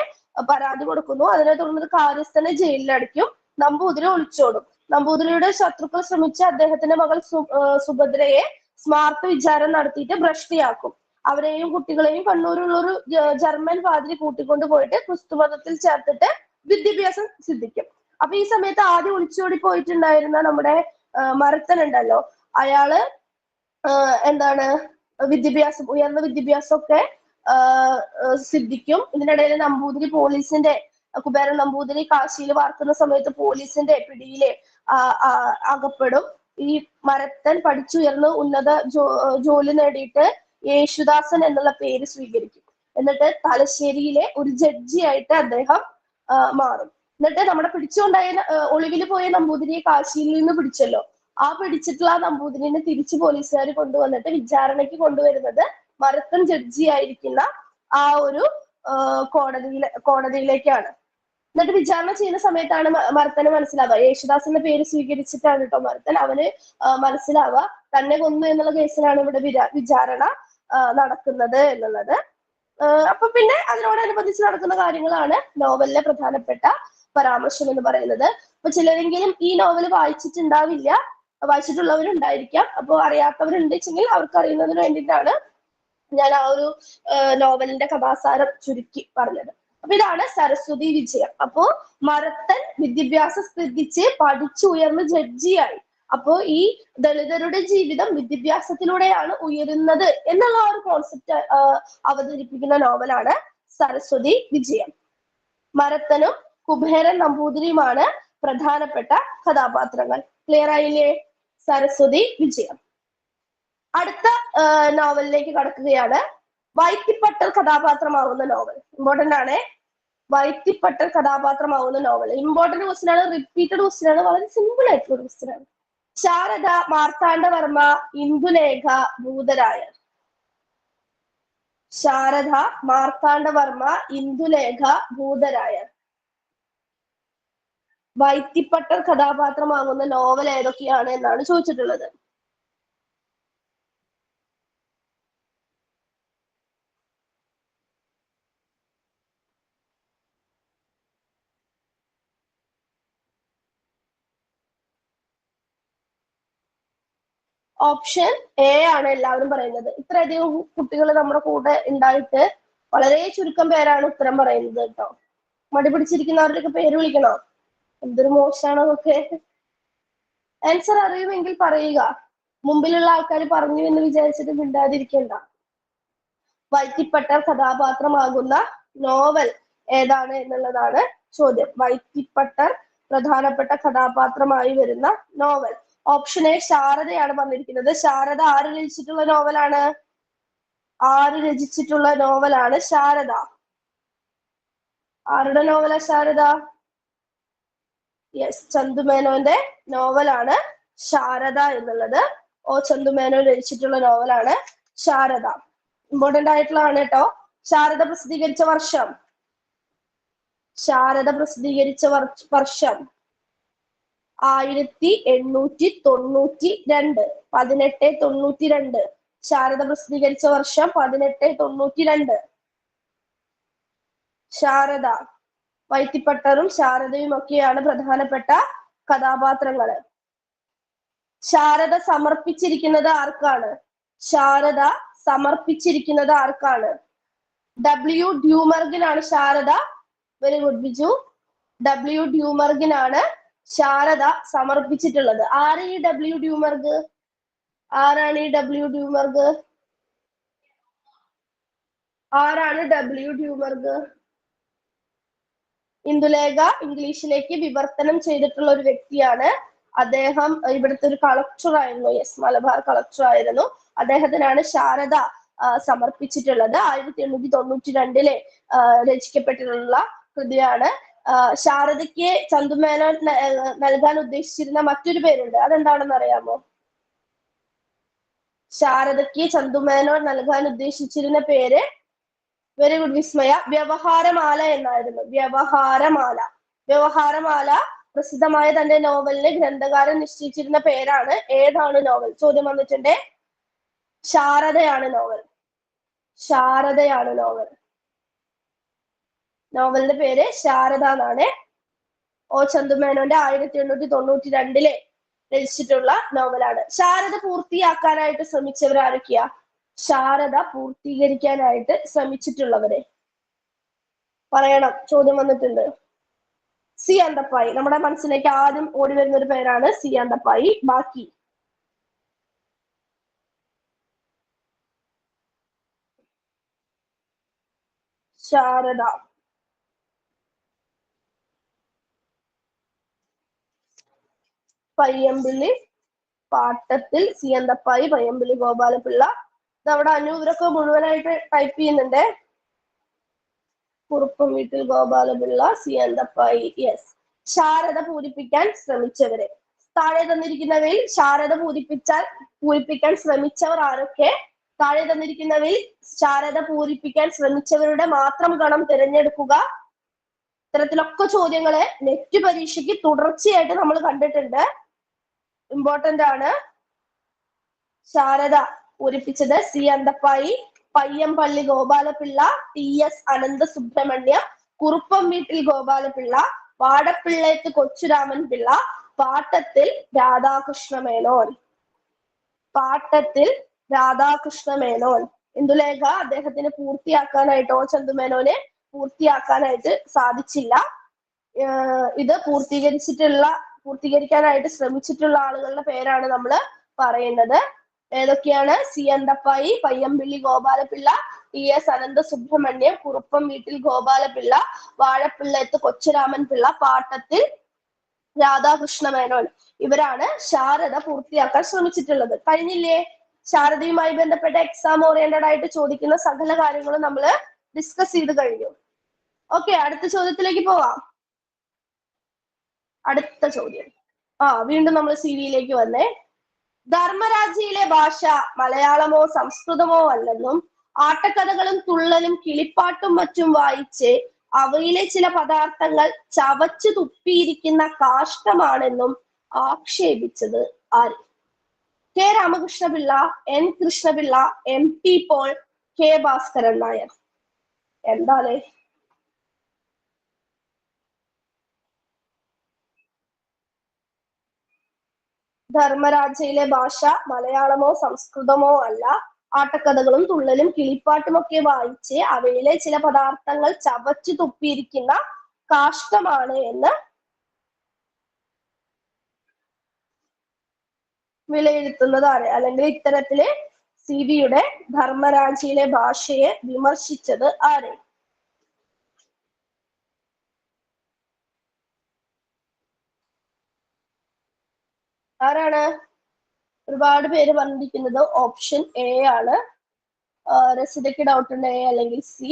Speaker 1: പരാതി കൊടുക്കുന്നു. അതിനെ തുടർന്ന് കാര്യസ്ഥനെ ജയിലിലടയ്ക്കും. നമ്പൂതിരി ഒളിച്ചോടും. നമ്പൂതിരിയുടെ ശത്രുക്കൾ ശ്രമിച്ച് അദ്ദേഹത്തിന്റെ മകൾ സുഭദ്രയെ സ്മാർട്ട് വിചാരം നടത്തിയിട്ട് ഭ്രഷ്ടിയാക്കും. അവരെയും കുട്ടികളെയും കണ്ണൂരുള്ള ഒരു ജർമ്മൻ പാതിരി കൂട്ടിക്കൊണ്ട് പോയിട്ട് ക്രിസ്തുമതത്തിൽ ചേർത്തിട്ട് വിദ്യാഭ്യാസം സിദ്ധിക്കും. അപ്പൊ ഈ സമയത്ത് ആദ്യം ഒളിച്ചോടി പോയിട്ടുണ്ടായിരുന്ന നമ്മുടെ മരത്തൻ ഉണ്ടല്ലോ, അയാള് എന്താണ് വിദ്യാഭ്യാസം, ഉയർന്ന വിദ്യാഭ്യാസം ഒക്കെ സിദ്ധിക്കും. ഇതിനിടയിൽ നമ്പൂതിരി പോലീസിന്റെ, കുബേരൻ നമ്പൂതിരി കാശിയിൽ വാർക്കുന്ന സമയത്ത് പോലീസിന്റെ പിടിയില് അകപ്പെടും. ഈ മരത്തൻ പഠിച്ചുയർന്ന് ഉന്നത ജോലി നേടിയിട്ട് യേശുദാസൻ എന്നുള്ള പേര് സ്വീകരിക്കും. എന്നിട്ട് തലശ്ശേരിയിലെ ഒരു ജഡ്ജിയായിട്ട് അദ്ദേഹം മാറും. എന്നിട്ട് നമ്മുടെ പിടിച്ചുകൊണ്ടായ ഒളിവിൽ പോയ നമ്പൂതിരിയെ കാശിയിൽ നിന്ന് പിടിച്ചല്ലോ, ആ പിടിച്ചിട്ടുള്ള ആ നമ്പൂതിരിനെ തിരിച്ച് പോലീസുകാർ കൊണ്ടുവന്നിട്ട് വിചാരണയ്ക്ക് കൊണ്ടുവരുന്നത് മരത്തൻ ജഡ്ജി ആയിരിക്കുന്ന ആ ഒരു കോടതിയിലേക്കാണ്. എന്നിട്ട് വിചാരണ ചെയ്യുന്ന സമയത്താണ് മരത്തന് മനസ്സിലാവുക, യേശുദാസിന്റെ പേര് സ്വീകരിച്ചിട്ടാണ് കേട്ടോ മരത്തൻ, അവന് മനസ്സിലാവുക തന്നെ കൊന്നു എന്നുള്ള കേസിലാണ് ഇവിടെ വിചാരണ നടക്കുന്നത് എന്നുള്ളത്. അപ്പൊ പിന്നെ അതിനോടനുബന്ധിച്ച് നടക്കുന്ന കാര്യങ്ങളാണ് നോവലിലെ പ്രധാനപ്പെട്ട പരാമർശം എന്ന് പറയുന്നത്. അപ്പൊ ചിലരെങ്കിലും ഈ നോവൽ വായിച്ചിട്ടുണ്ടാവില്ല, വായിച്ചിട്ടുള്ളവരുണ്ടായിരിക്കാം. അപ്പോൾ അറിയാത്തവരുണ്ടെങ്കിൽ അവർക്ക് അറിയുന്നതിന് വേണ്ടിയിട്ടാണ് ഞാൻ ആ ഒരു നോവലിന്റെ കഥാസാരം ചുരുക്കി പറഞ്ഞത്. അപ്പൊ ഇതാണ് സരസ്വതി വിജയം. അപ്പോ മരത്തൻ വിദ്യാഭ്യാസം സിദ്ധിച്ച് പഠിച്ചുയർന്ന് ജഡ്ജിയായി. അപ്പോ ഈ ദളിതരുടെ ജീവിതം വിദ്യാഭ്യാസത്തിലൂടെയാണ് ഉയരുന്നത് എന്നുള്ള ഒരു കോൺസെപ്റ്റ് അവതരിപ്പിക്കുന്ന നോവലാണ് സരസ്വതി വിജയം. മരത്തനും കുബേരൻ നമ്പൂതിരിയുമാണ് പ്രധാനപ്പെട്ട കഥാപാത്രങ്ങൾ. ക്ലിയർ ആയില്ലേ? സരസ്വതി വിജയം. അടുത്ത നോവലിലേക്ക് കടക്കുകയാണ്. വൈത്തിപ്പട്ടർ കഥാപാത്രമാവുന്ന നോവൽ. ഇമ്പോർട്ടന്റ് ആണ്. വൈത്തിപ്പട്ടർ കഥാപാത്രമാവുന്ന നോവൽ ഇമ്പോർട്ടന്റ് ക്വസ്റ്റ്യൻ ആണ്, റിപ്പീറ്റഡ് ക്വസ്റ്റ്യൻ ആണ്, വളരെ സിമ്പിൾ ആയിട്ടുള്ള ക്വസ്റ്റ്യൻ ആണ്. ശാരദ, മാർത്താണ്ഡവർമ്മ, ഇന്ദുലേഖ, ഭൂതരായർ. ശാരദ, മാർത്താണ്ഡവർമ്മ, ഇന്ദുലേഖ, ഭൂതരായർ. വൈത്തിപ്പട്ടർ കഥാപാത്രമാകുന്ന നോവൽ ഏതൊക്കെയാണ് എന്നാണ് ചോദിച്ചിട്ടുള്ളത്. ഓപ്ഷൻ എ ആണ് എല്ലാവരും പറയുന്നത്. ഇത്രയധികം കുട്ടികൾ നമ്മുടെ കൂടെ ഉണ്ടായിട്ട് വളരെ ചുരുക്കം പേരാണ് ഉത്തരം പറയുന്നത് കേട്ടോ. മടി പിടിച്ചിരിക്കുന്നവരുടെയൊക്കെ പേര് വിളിക്കണോ? എന്തൊരു മോശമാണോ അതൊക്കെ. ആൻസർ അറിയുമെങ്കിൽ പറയുക. മുമ്പിലുള്ള ആൾക്കാർ പറഞ്ഞു എന്ന് വിചാരിച്ചിട്ട് മിണ്ടാതിരിക്കണ്ട. വൈത്തിപ്പട്ടർ കഥാപാത്രമാകുന്ന നോവൽ ഏതാണ് എന്നുള്ളതാണ് ചോദ്യം. വൈത്തിപ്പട്ടർ പ്രധാനപ്പെട്ട കഥാപാത്രമായി വരുന്ന നോവൽ. ഓപ്ഷൻ എ ശാരദയാണ് പറഞ്ഞിരിക്കുന്നത്. ശാരദ ആര് രചിച്ചിട്ടുള്ള നോവലാണ്? ശാരദ. ആരുടെ നോവലാ ശാരദ? യെസ്, ചന്തുമേനോന്റെ നോവലാണ് ശാരദ എന്നുള്ളത്. ചന്തുമേനോൻ രചിച്ചിട്ടുള്ള നോവലാണ് ശാരദ. ഇമ്പോർട്ടന്റ് ആയിട്ടുള്ളതാണ് കേട്ടോ. ശാരദ പ്രസിദ്ധീകരിച്ച വർഷം 1892. 1892. ശാരദ പ്രസിദ്ധീകരിച്ച വർഷം 1892. ശാരദ, വൈത്തിപ്പട്ടറും ശാരദയും ഒക്കെയാണ് പ്രധാനപ്പെട്ട കഥാപാത്രങ്ങള്. ശാരദ സമർപ്പിച്ചിരിക്കുന്നത് ആർക്കാണ്? W. ഡ്യൂമർഗിനാണ് Sarada. Very good Biju. W. ഡ്യൂമർഗിനാണ് ശാരദ സമർപ്പിച്ചിട്ടുള്ളത്. ആരാണ് ഈ W. ഡ്യൂമർഗ്? ഇന്ദുലേഖ ഇംഗ്ലീഷിലേക്ക് വിവർത്തനം ചെയ്തിട്ടുള്ള ഒരു വ്യക്തിയാണ്. അദ്ദേഹം ഇവിടുത്തെ ഒരു കളക്ടർ ആയിരുന്നു. യെസ്, മലബാർ കളക്ടർ ആയിരുന്നു. അദ്ദേഹത്തിനാണ് ശാരദ സമർപ്പിച്ചിട്ടുള്ളത്. 1892 രചിക്കപ്പെട്ടിട്ടുള്ള കൃതിയാണ്. ശാരദയ്ക്ക് ചന്തുമേനോൻ നൽകാൻ ഉദ്ദേശിച്ചിരുന്ന മറ്റൊരു പേരുണ്ട്. അതെന്താണെന്ന് അറിയാമോ? ശാരദയ്ക്ക് ചന്തുമേനോൻ നൽകാൻ ഉദ്ദേശിച്ചിരുന്ന പേര്, വെരി ഗുഡ് വിസ്മയ, വ്യവഹാരമാല എന്നായിരുന്നു. വ്യവഹാരമാല പ്രസിദ്ധമായ തന്റെ നോവലിന് ഗ്രന്ഥകാരൻ നിശ്ചയിച്ചിരുന്ന പേരാണ്. ഏതാണ് നോവൽ? ചോദ്യം വന്നിട്ടുണ്ട്. ശാരദയാണ് നോവൽ. ശാരദയാണ് നോവൽ. നോവലിന്റെ പേര് ശാരദ എന്നാണ്. ഒ ചന്തുമേനോന്റെ 1892 രചിച്ചിട്ടുള്ള നോവലാണ്. ശാരദ പൂർത്തിയാക്കാനായിട്ട് ശ്രമിച്ചവർ ആരൊക്കെയാ? ശാരദ പൂർത്തീകരിക്കാനായിട്ട് ശ്രമിച്ചിട്ടുള്ളവരെ പറയണം, ചോദ്യം വന്നിട്ടുണ്ട്. സി അന്തപ്പായി. നമ്മുടെ മനസ്സിലേക്ക് ആദ്യം ഓടി വരുന്ന ഒരു പേരാണ് സി അന്തപ്പായി. ബാക്കി ശാരദ, പയ്യമ്പിള്ളി പാട്ടത്തിൽ, സി അന്തപ്പായി, പയ്യമ്പിള്ളി ഗോപാലപിള്ള. ഇതവിടെ ഇവരൊക്കെ മുഴുവനായിട്ട് ടൈപ്പ് ചെയ്യുന്നുണ്ട്. കുറുപ്പം വീട്ടിൽ ഗോപാലപിള്ള, സി അന്തപ്പായി. യെസ്. ശാരദ പൂരിപ്പിക്കാൻ ശ്രമിച്ചവരെ. താഴെ തന്നിരിക്കുന്നവയിൽ ശാരദ പൂരിപ്പിക്കാൻ ശ്രമിച്ചവർ ആരൊക്കെ? താഴെ തന്നിരിക്കുന്നവയിൽ ശാരദ പൂരിപ്പിക്കാൻ ശ്രമിച്ചവരുടെ മാത്രം ഗണം തിരഞ്ഞെടുക്കുക. ഇത്തരത്തിലൊക്കെ ചോദ്യങ്ങള് നെറ്റ് പരീക്ഷയ്ക്ക് തുടർച്ചയായിട്ട് നമ്മൾ കണ്ടിട്ടുണ്ട്. ഇമ്പോർട്ടന്റ് ആണ്. ശാരദ പൂരിപ്പിച്ചത് C Anthappayi, Payyampalli Gopalapilla, T S Anantha Subrahmanyam, Kuruppam വീട്ടിൽ ഗോപാലപിള്ള, വാടപ്പിള്ളേത്ത് കൊച്ചുരാമൻ പിള്ള, പാട്ടത്തിൽ രാധാകൃഷ്ണ മേനോൻ. പാട്ടത്തിൽ രാധാകൃഷ്ണ മേനോൻ. ഇന്ദുലേഖ അദ്ദേഹത്തിന് പൂർത്തിയാക്കാനായിട്ട്, ഒ ചന്തുമേനോന് പൂർത്തിയാക്കാനായിട്ട് സാധിച്ചില്ല. ഇത് പൂർത്തീകരിക്കാനായിട്ട് ശ്രമിച്ചിട്ടുള്ള ആളുകളുടെ പേരാണ് നമ്മൾ പറയുന്നത്. ഏതൊക്കെയാണ്? C Anthappayi, Payyampilli Gopalapilla, T S Anantha Subrahmanyam, Kuruppam വീട്ടിൽ ഗോപാലപിള്ള, വാഴപ്പിള്ളേത്ത് കൊച്ചുരാമൻ പിള്ള, പാട്ടത്തിൽ രാധാകൃഷ്ണ മേനോൻ. ഇവരാണ് ശാരദ പൂർത്തിയാക്കാൻ ശ്രമിച്ചിട്ടുള്ളത്. കഴിഞ്ഞില്ലേ? ശാരദയുമായി ബന്ധപ്പെട്ട എക്സാം ഓറിയന്റഡ് ആയിട്ട് ചോദിക്കുന്ന സകല കാര്യങ്ങളും നമ്മൾ ഡിസ്കസ് ചെയ്ത് കഴിഞ്ഞു. ഓക്കെ, അടുത്ത ചോദ്യത്തിലേക്ക് പോവാം. അടുത്ത ചോദ്യം. വീണ്ടും നമ്മൾ സിവിയിലേക്ക് വന്നേ. ധർമ്മരാജയിലെ ഭാഷ മലയാളമോ സംസ്കൃതമോ അല്ലെന്നും ആട്ടക്കഥകളും തുള്ളലും കിളിപ്പാട്ടും മറ്റും വായിച്ച് അവയിലെ ചില പദാർത്ഥങ്ങൾ ചവച്ചു തുപ്പിയിരിക്കുന്ന കാഷ്ടമാണെന്നും ആക്ഷേപിച്ചത് ആര്? K Ramakrishnapillai, N Krishnapillai, M P Paul, K Bhaskaran Nair. എന്താലേ? ധർമ്മരാജയിലെ ഭാഷ മലയാളമോ സംസ്കൃതമോ അല്ല, ആട്ടക്കഥകളും തുള്ളലും കിളിപ്പാട്ടുമൊക്കെ വായിച്ച് അവയിലെ ചില പദാർത്ഥങ്ങൾ ചവച്ചു തുപ്പിയിരിക്കുന്ന കാഷ്ടമാണ് എന്ന് വിലയിരുത്തുന്നത് ആര്? അല്ലെങ്കിൽ ഇത്തരത്തില് സിവിയുടെ ധർമ്മരാജയിലെ ഭാഷയെ വിമർശിച്ചത് ആര്? ആരാണ്? ഒരുപാട് പേര് പറഞ്ഞിരിക്കുന്നത് ഓപ്ഷൻ എ ആണ്. രസിതയ്ക്ക് ഡൗട്ട് ഉണ്ട് എ അല്ലെങ്കിൽ സി.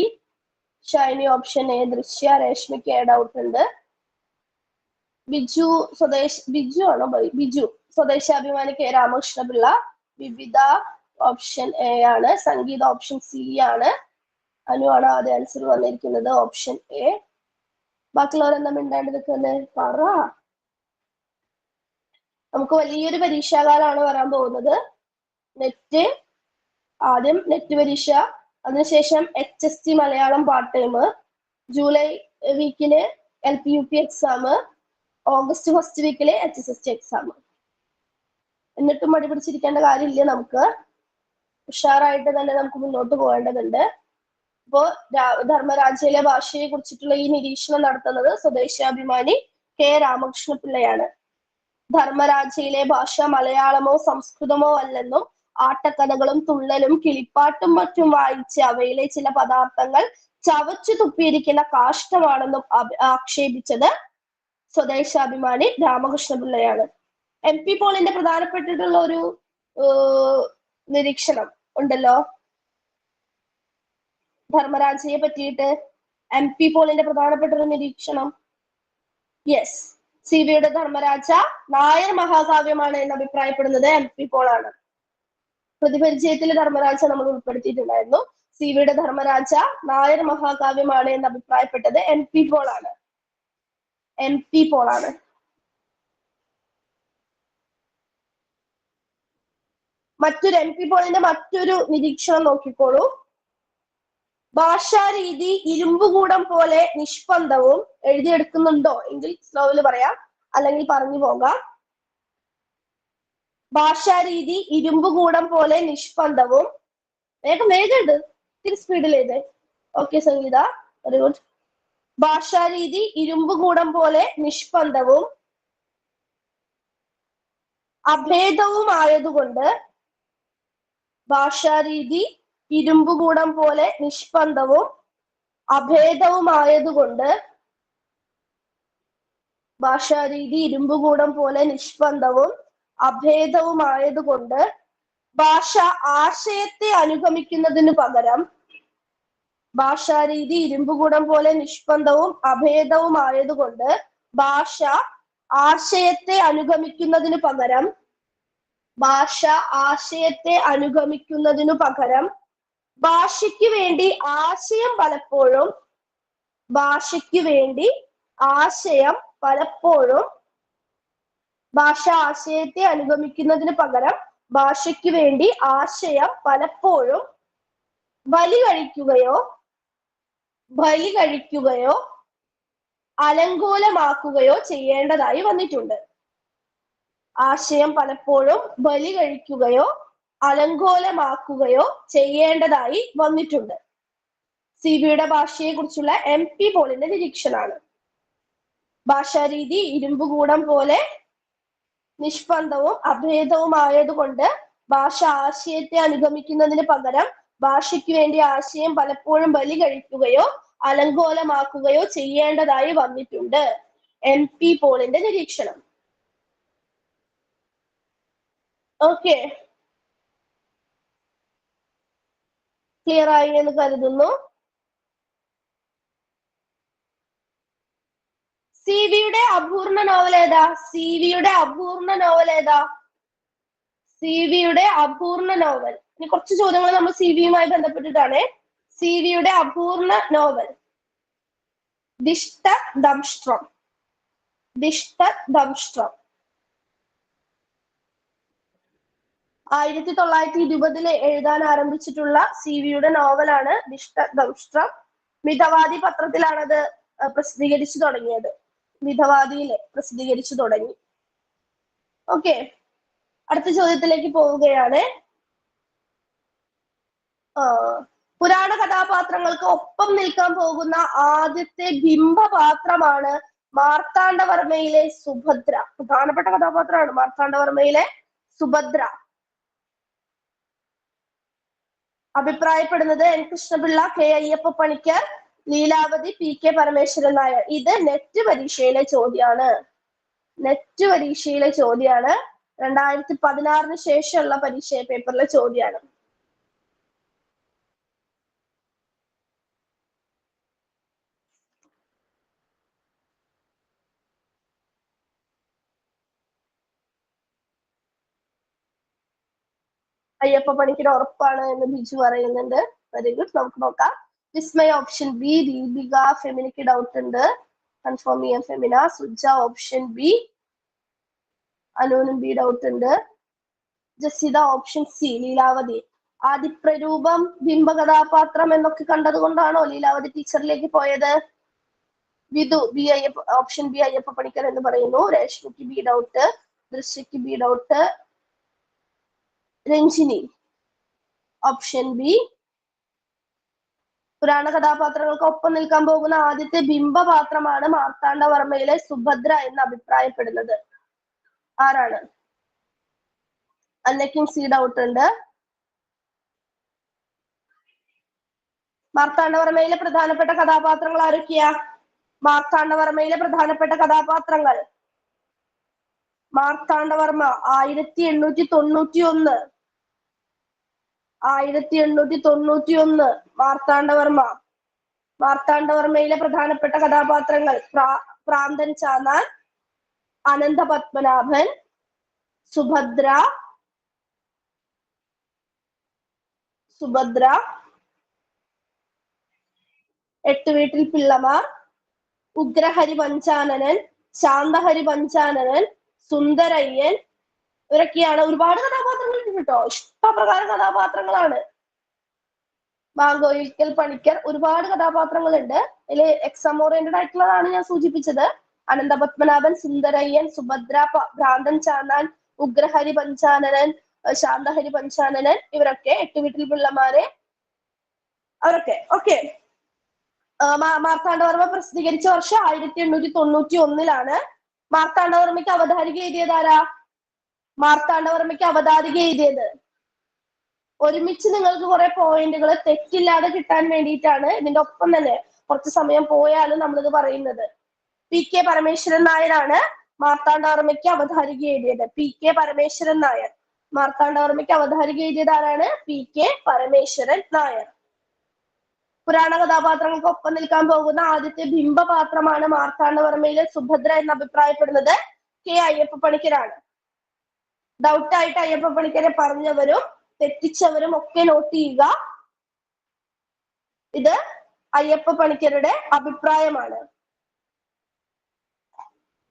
Speaker 1: ഷൈനി ഓപ്ഷൻ എ, ദൃശ്യ, രേഷ്മിക്ക് എ ഡൗട്ട് ഉണ്ട്. ബിജു ആണോ? ബിജു സ്വദേശാഭിമാനി കെ രാമകൃഷ്ണപിള്ള. വിവിധ ഓപ്ഷൻ എ ആണ്. സംഗീത ഓപ്ഷൻ സി ആണ്. അനു ആണ് ആദ്യ ആൻസർ വന്നിരിക്കുന്നത്, ഓപ്ഷൻ എ. ബാക്കിയുള്ളവരെന്താ മിണ്ടാണ്ട് നിൽക്കുന്നത്? പറ. നമുക്ക് വലിയൊരു പരീക്ഷാകാലമാണ് വരാൻ പോകുന്നത്. ആദ്യം നെറ്റ് പരീക്ഷ, അതിനുശേഷം HST Malayalam part time, July വീക്കില് LP-UP എക്സാം, ഓഗസ്റ്റ് ഫസ്റ്റ് വീക്കില് HSST എക്സാം. എന്നിട്ടും മടി പിടിച്ചിരിക്കേണ്ട കാര്യമില്ല. നമുക്ക് ഉഷാറായിട്ട് തന്നെ നമുക്ക് മുന്നോട്ട് പോകേണ്ടതുണ്ട്. ഇപ്പോ ധർമ്മരാജയിലെ ഭാഷയെ കുറിച്ചിട്ടുള്ള ഈ നിരീക്ഷണം നടത്തുന്നത് സ്വദേശാഭിമാനി കെ രാമകൃഷ്ണപിള്ളയാണ്. ധർമ്മരാജയിലെ ഭാഷ മലയാളമോ സംസ്കൃതമോ അല്ലെന്നും ആട്ടക്കഥകളും തുള്ളലും കിളിപ്പാട്ടും മറ്റും വായിച്ച് അവയിലെ ചില പദാർത്ഥങ്ങൾ ചവച്ചു തുപ്പിയിരിക്കുന്ന കാഷ്ടമാണെന്നും ആക്ഷേപിച്ചത് സ്വദേശാഭിമാനി രാമകൃഷ്ണപിള്ളയാണ്. MP പോളിന്റെ പ്രധാനപ്പെട്ടിട്ടുള്ള ഒരു നിരീക്ഷണം ഉണ്ടല്ലോ ധർമ്മരാജയെ പറ്റിയിട്ട്. MP പോളിന്റെ പ്രധാനപ്പെട്ട ഒരു നിരീക്ഷണം. യെസ്, സിവിയുടെ ധർമ്മരാജ നായർ മഹാകാവ്യമാണ് എന്ന് അഭിപ്രായപ്പെടുന്നത് MP പോളാണ്. പ്രതിപരിചയത്തിൽ ധർമ്മരാജ നമ്മൾ ഉൾപ്പെടുത്തിയിട്ടുണ്ടായിരുന്നു. സിവിയുടെ ധർമ്മരാജ നായർ മഹാകാവ്യമാണ് എന്ന് അഭിപ്രായപ്പെട്ടത് MP പോളാണ്. MP പോളാണ്. MP പോളിന്റെ മറ്റൊരു നിരീക്ഷണം നോക്കിക്കോളൂ. ഭാഷാരീതി ഇരുമ്പുകൂടം പോലെ നിഷ്പന്ദവും. എഴുതിയെടുക്കുന്നുണ്ടോ എങ്കിൽ സ്ലോവില് പറയാം, അല്ലെങ്കിൽ പറഞ്ഞു പോകാം. ഭാഷാരീതി ഇരുമ്പുകൂടം പോലെ നിഷ്പന്ദവും. വേഗം വേഗം ഉണ്ട്, ഇത്തിരി സ്പീഡിൽ എഴുതേ. ഓക്കെ സംഗീത, വെരി ഗുഡ്. ഭാഷാരീതി ഇരുമ്പുകൂടം പോലെ നിഷ്പന്ദവും അഭേദവുമായതുകൊണ്ട്. ഭാഷാരീതി ഇരുമ്പുകൂടം പോലെ നിഷ്പന്ദവും അഭേദവുമായതുകൊണ്ട്. ഭാഷാരീതി ഇരുമ്പുകൂടം പോലെ നിഷ്പന്ദവും അഭേദവുമായതുകൊണ്ട് ഭാഷ ആശയത്തെ അനുഗമിക്കുന്നതിനു പകരം. ഭാഷാരീതി ഇരുമ്പുകൂടം പോലെ നിഷ്പന്ദവും അഭേദവുമായതുകൊണ്ട് ഭാഷ ആശയത്തെ അനുഗമിക്കുന്നതിനു പകരം. ഭാഷ ആശയത്തെ അനുഗമിക്കുന്നതിനു പകരം ഭാഷയ്ക്ക് വേണ്ടി ആശയം പലപ്പോഴും. ഭാഷയ്ക്ക് വേണ്ടി ആശയം പലപ്പോഴും. ഭാഷ ആശയത്തെ അനുഗമിക്കുന്നതിന് പകരം ഭാഷയ്ക്ക് വേണ്ടി ആശയം പലപ്പോഴും ബലികഴിക്കുകയോ അലങ്കോലമാക്കുകയോ ചെയ്യേണ്ടതായി വന്നിട്ടുണ്ട്. ആശയം പലപ്പോഴും ബലികഴിക്കുകയോ അലങ്കോലമാക്കുകയോ ചെയ്യേണ്ടതായി വന്നിട്ടുണ്ട്. CBയുടെ ഭാഷയെ കുറിച്ചുള്ള MP പോളിന്റെ നിരീക്ഷണമാണ്. ഭാഷാരീതി ഇരുമ്പുകൂടം പോലെ നിഷ്പന്ദവും അഭേദവുമായതുകൊണ്ട് ഭാഷ ആശയത്തെ അനുഗമിക്കുന്നതിന് പകരം ഭാഷയ്ക്ക് വേണ്ടി ആശയം പലപ്പോഴും ബലി കഴിക്കുകയോ അലങ്കോലമാക്കുകയോ ചെയ്യേണ്ടതായി വന്നിട്ടുണ്ട്. MP പോളിന്റെ നിരീക്ഷണം. ഓക്കെ, ക്ലിയർ ആയി എന്ന് കരുതുന്നു. CBയുടെ അപൂർണ നോവൽ ഏതാ? CBയുടെ അപൂർണ നോവൽ ഏതാ? CBയുടെ അപൂർണ നോവൽ. ഇനി കുറച്ച് ചോദ്യങ്ങൾ നമ്മൾ CBയുമായി ബന്ധപ്പെട്ടിട്ടാണ്. CBയുടെ അപൂർണ നോവൽ ദിഷ്ടദംഷ്ട്രം. 1920 എഴുതാൻ ആരംഭിച്ചിട്ടുള്ള CBയുടെ നോവലാണ് ദിഷ്ടദംഷ്ട്രം. മിതവാദി പത്രത്തിലാണത് പ്രസിദ്ധീകരിച്ചു തുടങ്ങിയത്. മിതവാദിയിലെ പ്രസിദ്ധീകരിച്ചു തുടങ്ങി. ഓക്കെ, അടുത്ത ചോദ്യത്തിലേക്ക് പോവുകയാണ്. പുരാണ കഥാപാത്രങ്ങൾക്ക് ഒപ്പം നിൽക്കാൻ പോകുന്ന ആദ്യത്തെ ബിംബപാത്രമാണ് മാർത്താണ്ഡവർമ്മയിലെ സുഭദ്ര. പ്രധാനപ്പെട്ട കഥാപാത്രമാണ് മാർത്താണ്ഡവർമ്മയിലെ സുഭദ്ര. അഭിപ്രായപ്പെടുന്നത് N Krishnapillai, K Ayyappa Panicker, Leelavathi, PK Parameswaran Nair. ഇത് നെറ്റ് പരീക്ഷയിലെ ചോദ്യമാണ്. 2016 ശേഷമുള്ള പരീക്ഷ പേപ്പറിലെ ചോദ്യമാണ്. അയ്യപ്പ പണിക്കർ ഉറപ്പാണ് എന്ന് ബിജു പറയുന്നുണ്ട്. വെരി ഗുഡ്, നമുക്ക് നോക്കാം. Vismaya option B. ദീപിക, ഫെമിനിക്ക് ഡൗട്ട് ഉണ്ട്, കൺഫേം ചെയ്യാൻ ഫെമിന. Suja option B. അനുവിനും ബി ഡൗട്ട് ഉണ്ട്. Jasitha option C. ലീലാവതി ആദിപ്രരൂപം ബിംബകഥാപാത്രം എന്നൊക്കെ കണ്ടത് കൊണ്ടാണോ ലീലാവതി ടീച്ചറിലേക്ക് പോയത്? Vidhu B option B Ayyappa Panicker എന്ന് പറയുന്നു. രേഷ്മിക്ക് ബി ഡൗട്ട്, ദൃശ്യക്ക് B doubt. Ranjini option B. പുരാണ കഥാപാത്രങ്ങൾക്ക് ഒപ്പം നിൽക്കാൻ പോകുന്ന ആദ്യത്തെ ബിംബപാത്രമാണ് മാർത്താണ്ഡവർമ്മയിലെ സുഭദ്ര എന്ന് അഭിപ്രായപ്പെടുന്നത് ആരാണ്? അന്നയ്ക്കും സി ഡൗട്ട് ഉണ്ട്. മാർത്താണ്ഡവർമ്മയിലെ പ്രധാനപ്പെട്ട കഥാപാത്രങ്ങൾ ആരൊക്കെയാ? മാർത്താണ്ഡവർമ്മയിലെ പ്രധാനപ്പെട്ട കഥാപാത്രങ്ങൾ. മാർത്താണ്ഡവർമ്മ 1891 മാർത്താണ്ഡവർമ്മ. മാർത്താണ്ഡവർമ്മയിലെ പ്രധാനപ്പെട്ട കഥാപാത്രങ്ങൾ പ്രാന്തൻ ചാന്നാൻ, അനന്തപത്മനാഭൻ, സുഭദ്ര, എട്ടുവീട്ടിൽ പിള്ളമാർ, ഉഗ്രഹരി പഞ്ചാനനൻ, ശാന്തഹരി പഞ്ചാനനൻ, സുന്ദരയ്യൻ. ഇവരൊക്കെയാണ്. ഒരുപാട് കഥാപാത്രങ്ങൾ ഉണ്ട് കേട്ടോ, ഇഷ്ടപ്രകാരം കഥാപാത്രങ്ങളാണ്. മാങ്കോയിക്കൽ പണിക്കർ, ഒരുപാട് കഥാപാത്രങ്ങളുണ്ട്. അതിൽ എക്സാം ഓറിയന്റഡ് ആയിട്ടുള്ളതാണ് ഞാൻ സൂചിപ്പിച്ചത്. അനന്തപത്മനാഭൻ, സുന്ദരയ്യൻ, സുഭദ്ര, ഭ്രാന്തൻ ചാന്നാൻ, ഉഗ്രഹരി പഞ്ചാനനൻ, ശാന്തഹരി പഞ്ചാനനൻ, ഇവരൊക്കെ, എട്ടുവീട്ടിൽ പിള്ളമാരെ, അവരൊക്കെ. ഓക്കെ. മാർത്താണ്ഡവർമ്മ പ്രസിദ്ധീകരിച്ച വർഷം 1891 മാർത്താണ്ഡവർമ്മയ്ക്ക് അവതാരിക എഴുതിയത് ആരാ? മാർത്താണ്ഡവർമ്മയ്ക്ക് അവതാരിക എഴുതിയത്, ഒരുമിച്ച് നിങ്ങൾക്ക് കുറെ പോയിന്റുകൾ തെറ്റില്ലാതെ കിട്ടാൻ വേണ്ടിയിട്ടാണ്, ഇതിന്റെ ഒപ്പം തന്നെ കുറച്ച് സമയം പോയാലും നമ്മളിത് പറയുന്നത്. PK പരമേശ്വരൻ നായരാണ് മാർത്താണ്ഡവർമ്മയ്ക്ക് അവതാരിക എഴുതിയത്. PK പരമേശ്വരൻ നായർ. മാർത്താണ്ഡവർമ്മയ്ക്ക് അവതാരിക എഴുതിയത് ആരാണ്? PK പരമേശ്വരൻ നായർ. പുരാണ കഥാപാത്രങ്ങൾക്ക് ഒപ്പം നിൽക്കാൻ പോകുന്ന ആദ്യത്തെ ബിംബപാത്രമാണ് മാർത്താണ്ഡവർമ്മയിലെ സുഭദ്ര എന്ന് അഭിപ്രായപ്പെടുന്നത് K അയ്യപ്പ പണിക്കരാണ്. ഡൗട്ടായിട്ട് അയ്യപ്പ പണിക്കരെ പറഞ്ഞവരും തെറ്റിച്ചവരും ഒക്കെ നോട്ട് ചെയ്യുക. ഇത് അയ്യപ്പ പണിക്കരുടെ അഭിപ്രായമാണ്.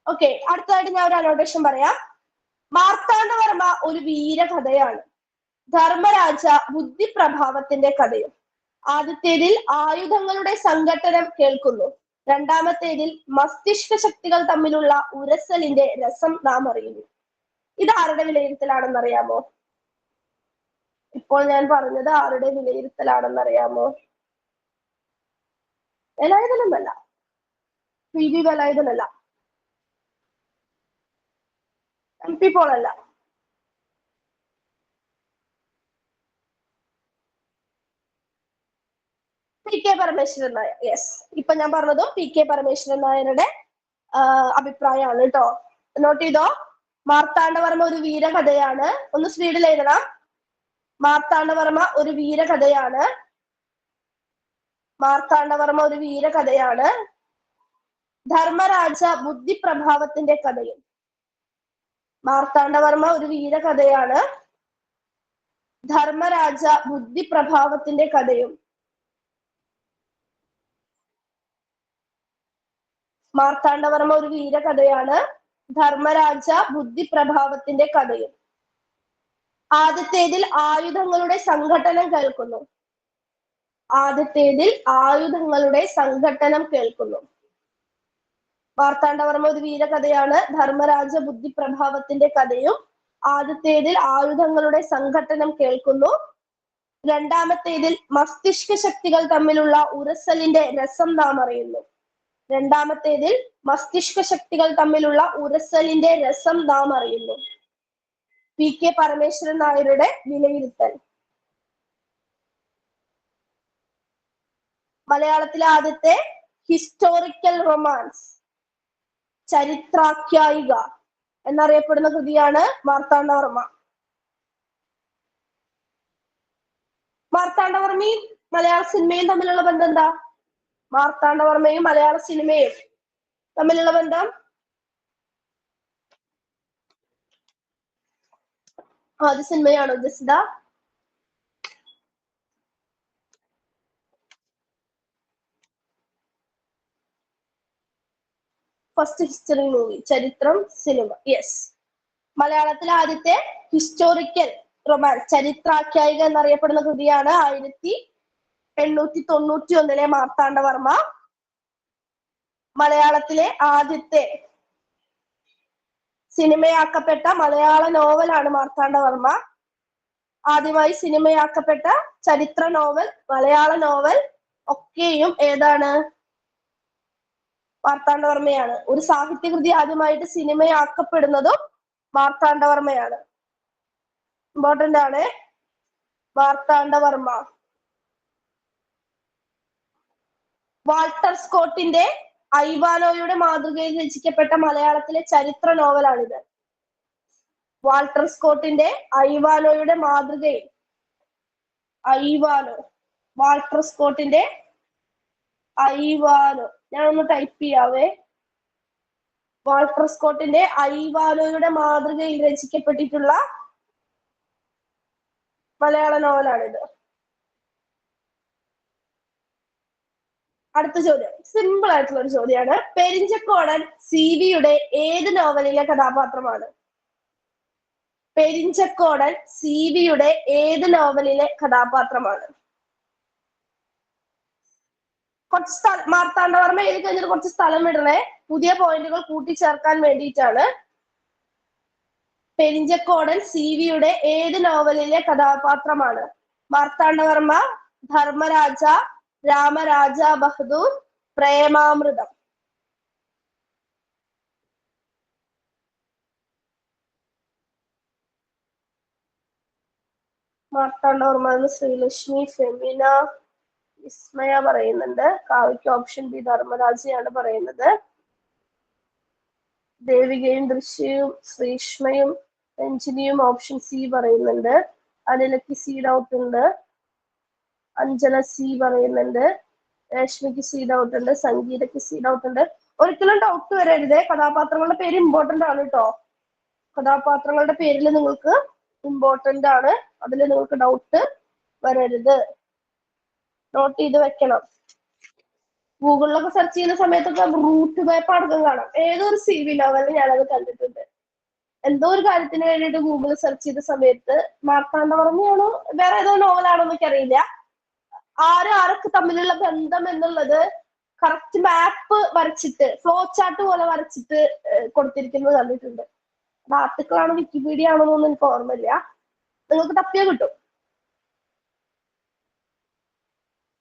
Speaker 1: ഓക്കെ, അടുത്തതായിട്ട് ഞാൻ ഒരു അനോട്ടേഷൻ പറയാം. മാർത്താണ്ഡവർമ്മ ഒരു വീരകഥയാണ്. ധർമ്മരാജ ബുദ്ധിപ്രഭാവത്തിന്റെ കഥയും. ആദ്യത്തേതിൽ ആയുധങ്ങളുടെ സംഘട്ടനം കേൾക്കുന്നു. രണ്ടാമത്തേതിൽ മസ്തിഷ്ക ശക്തികൾ തമ്മിലുള്ള ഉരസലിന്റെ രസം നാം അറിയുന്നു. ഇത് ആരുടെ വിലയിരുത്തലാണെന്നറിയാമോ? ഇപ്പോൾ ഞാൻ പറഞ്ഞത് ആരുടെ വിലയിരുത്തലാണെന്നറിയാമോ? വേലായുധനല്ല, PV വേലായുധനല്ല, MP പോളല്ല. PK Parameswaran Nair. Yes, ഇപ്പൊ ഞാൻ പറഞ്ഞതും PK പരമേശ്വരൻ നായരുടെ അഭിപ്രായമാണ് കേട്ടോ. നോട്ട് ചെയ്തോ. മാർത്താണ്ഡവർമ്മ ഒരു വീരകഥയാണ്. ഒന്ന് സ്പീഡിൽ എഴുതണം. മാർത്താണ്ഡവർമ്മ ഒരു വീരകഥയാണ്. മാർത്താണ്ഡവർമ്മ ഒരു വീരകഥയാണ്. ധർമ്മരാജ ബുദ്ധിപ്രഭാവത്തിന്റെ കഥയും. മാർത്താണ്ഡവർമ്മ ഒരു വീരകഥയാണ്. ധർമ്മരാജ ബുദ്ധിപ്രഭാവത്തിന്റെ കഥയും. മാർത്താണ്ഡവർമ്മ ഒരു വീരകഥയാണ്. ധർമ്മരാജ ബുദ്ധിപ്രഭാവത്തിന്റെ കഥയും. ആദ്യത്തേതിൽ ആയുധങ്ങളുടെ സംഘട്ടനം കേൾക്കുന്നു. ആദ്യത്തേതിൽ ആയുധങ്ങളുടെ സംഘട്ടനം കേൾക്കുന്നു. മാർത്താണ്ഡവർമ്മ ഒരു വീരകഥയാണ്. ധർമ്മരാജ ബുദ്ധിപ്രഭാവത്തിന്റെ കഥയും. ആദ്യത്തേതിൽ ആയുധങ്ങളുടെ സംഘട്ടനം കേൾക്കുന്നു. രണ്ടാമത്തേതിൽ മസ്തിഷ്ക ശക്തികൾ തമ്മിലുള്ള ഉരസലിന്റെ രസം നാം അറിയുന്നു. രണ്ടാമത്തേതിൽ മസ്തിഷ്ക ശക്തികൾ തമ്മിലുള്ള ഉരസലിന്റെ രസം നാം അറിയുന്നു. PK പരമേശ്വരൻ നായരുടെ വിലയിരുത്തൽ. മലയാളത്തിലെ ആദ്യത്തെ ഹിസ്റ്റോറിക്കൽ റൊമാൻസ്, ചരിത്രാഖ്യായിക എന്നറിയപ്പെടുന്ന കൃതിയാണ് മാർത്താണ്ഡവർമ്മ. മാർത്താണ്ഡവർമ്മയും മലയാള സിനിമയും തമ്മിലുള്ള ബന്ധം എന്താ? മാർത്താണ്ഡവർമ്മയും മലയാള സിനിമയും തമ്മിലുള്ള ബന്ധം ആദ്യ സിനിമയാണോ ജസിത? ഫസ്റ്റ് ഹിസ്റ്ററി മൂവി, ചരിത്രം സിനിമ. യെസ്, മലയാളത്തിലെ ആദ്യത്തെ ഹിസ്റ്റോറിക്കൽ റൊമാൻസ്, ചരിത്രാഖ്യായിക എന്നറിയപ്പെടുന്ന കൃതിയാണ് 1891 മാർത്താണ്ഡവർമ്മ. മലയാളത്തിലെ ആദ്യത്തെ സിനിമയാക്കപ്പെട്ട മലയാള നോവലാണ് മാർത്താണ്ഡവർമ്മ. ആദ്യമായി സിനിമയാക്കപ്പെട്ട ചരിത്ര നോവൽ, മലയാള നോവൽ ഒക്കെയും ഏതാണ്? മാർത്താണ്ഡവർമ്മയാണ്. ഒരു സാഹിത്യകൃതി ആദ്യമായിട്ട് സിനിമയാക്കപ്പെടുന്നതും മാർത്താണ്ഡവർമ്മയാണ്. ഇമ്പോർട്ടന്റ് ആണ്. മാർത്താണ്ഡവർമ്മ. വാൾട്ടർ സ്കോട്ടിന്റെ ഐവാനോയുടെ മാതൃകയിൽ രചിക്കപ്പെട്ട മലയാളത്തിലെ ചരിത്ര നോവലാണിത്. വാൾട്ടർ സ്കോട്ടിന്റെ ഐവാനോയുടെ മാതൃകയിൽ, ഐവാനോ, വാൾട്ടർ സ്കോട്ടിന്റെ ഐവാനോ, ഞാനൊന്ന് ടൈപ്പ് ചെയ്യാവേ. വാൾട്ടർ സ്കോട്ടിന്റെ ഐവാനോയുടെ മാതൃകയിൽ രചിക്കപ്പെട്ടിട്ടുള്ള മലയാള നോവലാണിത്. അടുത്ത ചോദ്യം സിമ്പിൾ ആയിട്ടുള്ള ഒരു ചോദ്യമാണ്. പെരിഞ്ചക്കോടൻ CV-യുടെ ഏത് നോവലിലെ കഥാപാത്രമാണ്? പെരിഞ്ചക്കോടൻ CV-യുടെ ഏത് നോവലിലെ കഥാപാത്രമാണ്? കുറച്ച് സ്ഥലം മാർത്താണ്ഡവർമ്മ എഴുതി കഴിഞ്ഞിട്ട് കുറച്ച് സ്ഥലം വിടണേ, പുതിയ പോയിന്റുകൾ കൂട്ടിച്ചേർക്കാൻ വേണ്ടിയിട്ടാണ്. പെരിഞ്ചക്കോടൻ CV-യുടെ ഏത് നോവലിലെ കഥാപാത്രമാണ്? മാർത്താണ്ഡവർമ്മ, ധർമ്മരാജ, രാമരാജ ബഹദൂർ, പ്രേമാമൃതം. മാർത്താണ്ഡവർമ്മ ശ്രീലക്ഷ്മി, ഫെമിന, വിസ്മയ പറയുന്നുണ്ട്. കാവ്യക്ക് ഓപ്ഷൻ ബി ധർമ്മരാജയാണ് പറയുന്നത്. ദേവികയും ദൃശ്യയും ശ്രീഷ്മയും രഞ്ജിനിയും ഓപ്ഷൻ സി പറയുന്നുണ്ട്. അനിലക്ക് സി ഡൗട്ട് ഉണ്ട്. അഞ്ജന സി പറയുന്നുണ്ട്. രശ്മിക്ക് സി ഡൗട്ട് ഉണ്ട്. സംഗീതക്ക് സി ഡൗട്ട് ഉണ്ട്. ഒരിക്കലും ഡൗട്ട് വരരുത്. കഥാപാത്രങ്ങളുടെ പേര് ഇമ്പോർട്ടന്റ് ആണ് കേട്ടോ. കഥാപാത്രങ്ങളുടെ പേരിൽ നിങ്ങൾക്ക് ഇമ്പോർട്ടന്റ് ആണ്. അതിൽ നിങ്ങൾക്ക് ഡൗട്ട് വരരുത്. നോട്ട് ചെയ്ത് വെക്കണം. ഗൂഗിളിലൊക്കെ സെർച്ച് ചെയ്യുന്ന സമയത്തൊക്കെ റൂട്ട് മാപ്പ് അടക്കം കാണാം. ഏതൊരു CV നോവലിൽ ഞാനത് കണ്ടിട്ടുണ്ട്. എന്തോ ഒരു കാര്യത്തിന് വേണ്ടിയിട്ട് ഗൂഗിളിൽ സെർച്ച് ചെയ്ത സമയത്ത് മാർത്താണ്ഡവർമ്മയാണോ വേറെ ഏതോ നോവലാണോ എന്നൊക്കെ അറിയില്ല, ആരൊക്കെ തമ്മിലുള്ള ബന്ധം എന്നുള്ളത് കറക്റ്റ് മാപ്പ് വരച്ചിട്ട് ഫ്ലോ ചാർട്ട് പോലെ വരച്ചിട്ട് കൊടുത്തിരിക്കുന്നത് കണ്ടിട്ടുണ്ട്. അത് ആർട്ടിക്കിൾ ആണോ വിക്കിപീഡിയ ആണോ എന്നൊന്നും എനിക്ക് ഓർമ്മയില്ല. നിങ്ങൾക്ക് തപ്പിയാൽ കിട്ടും.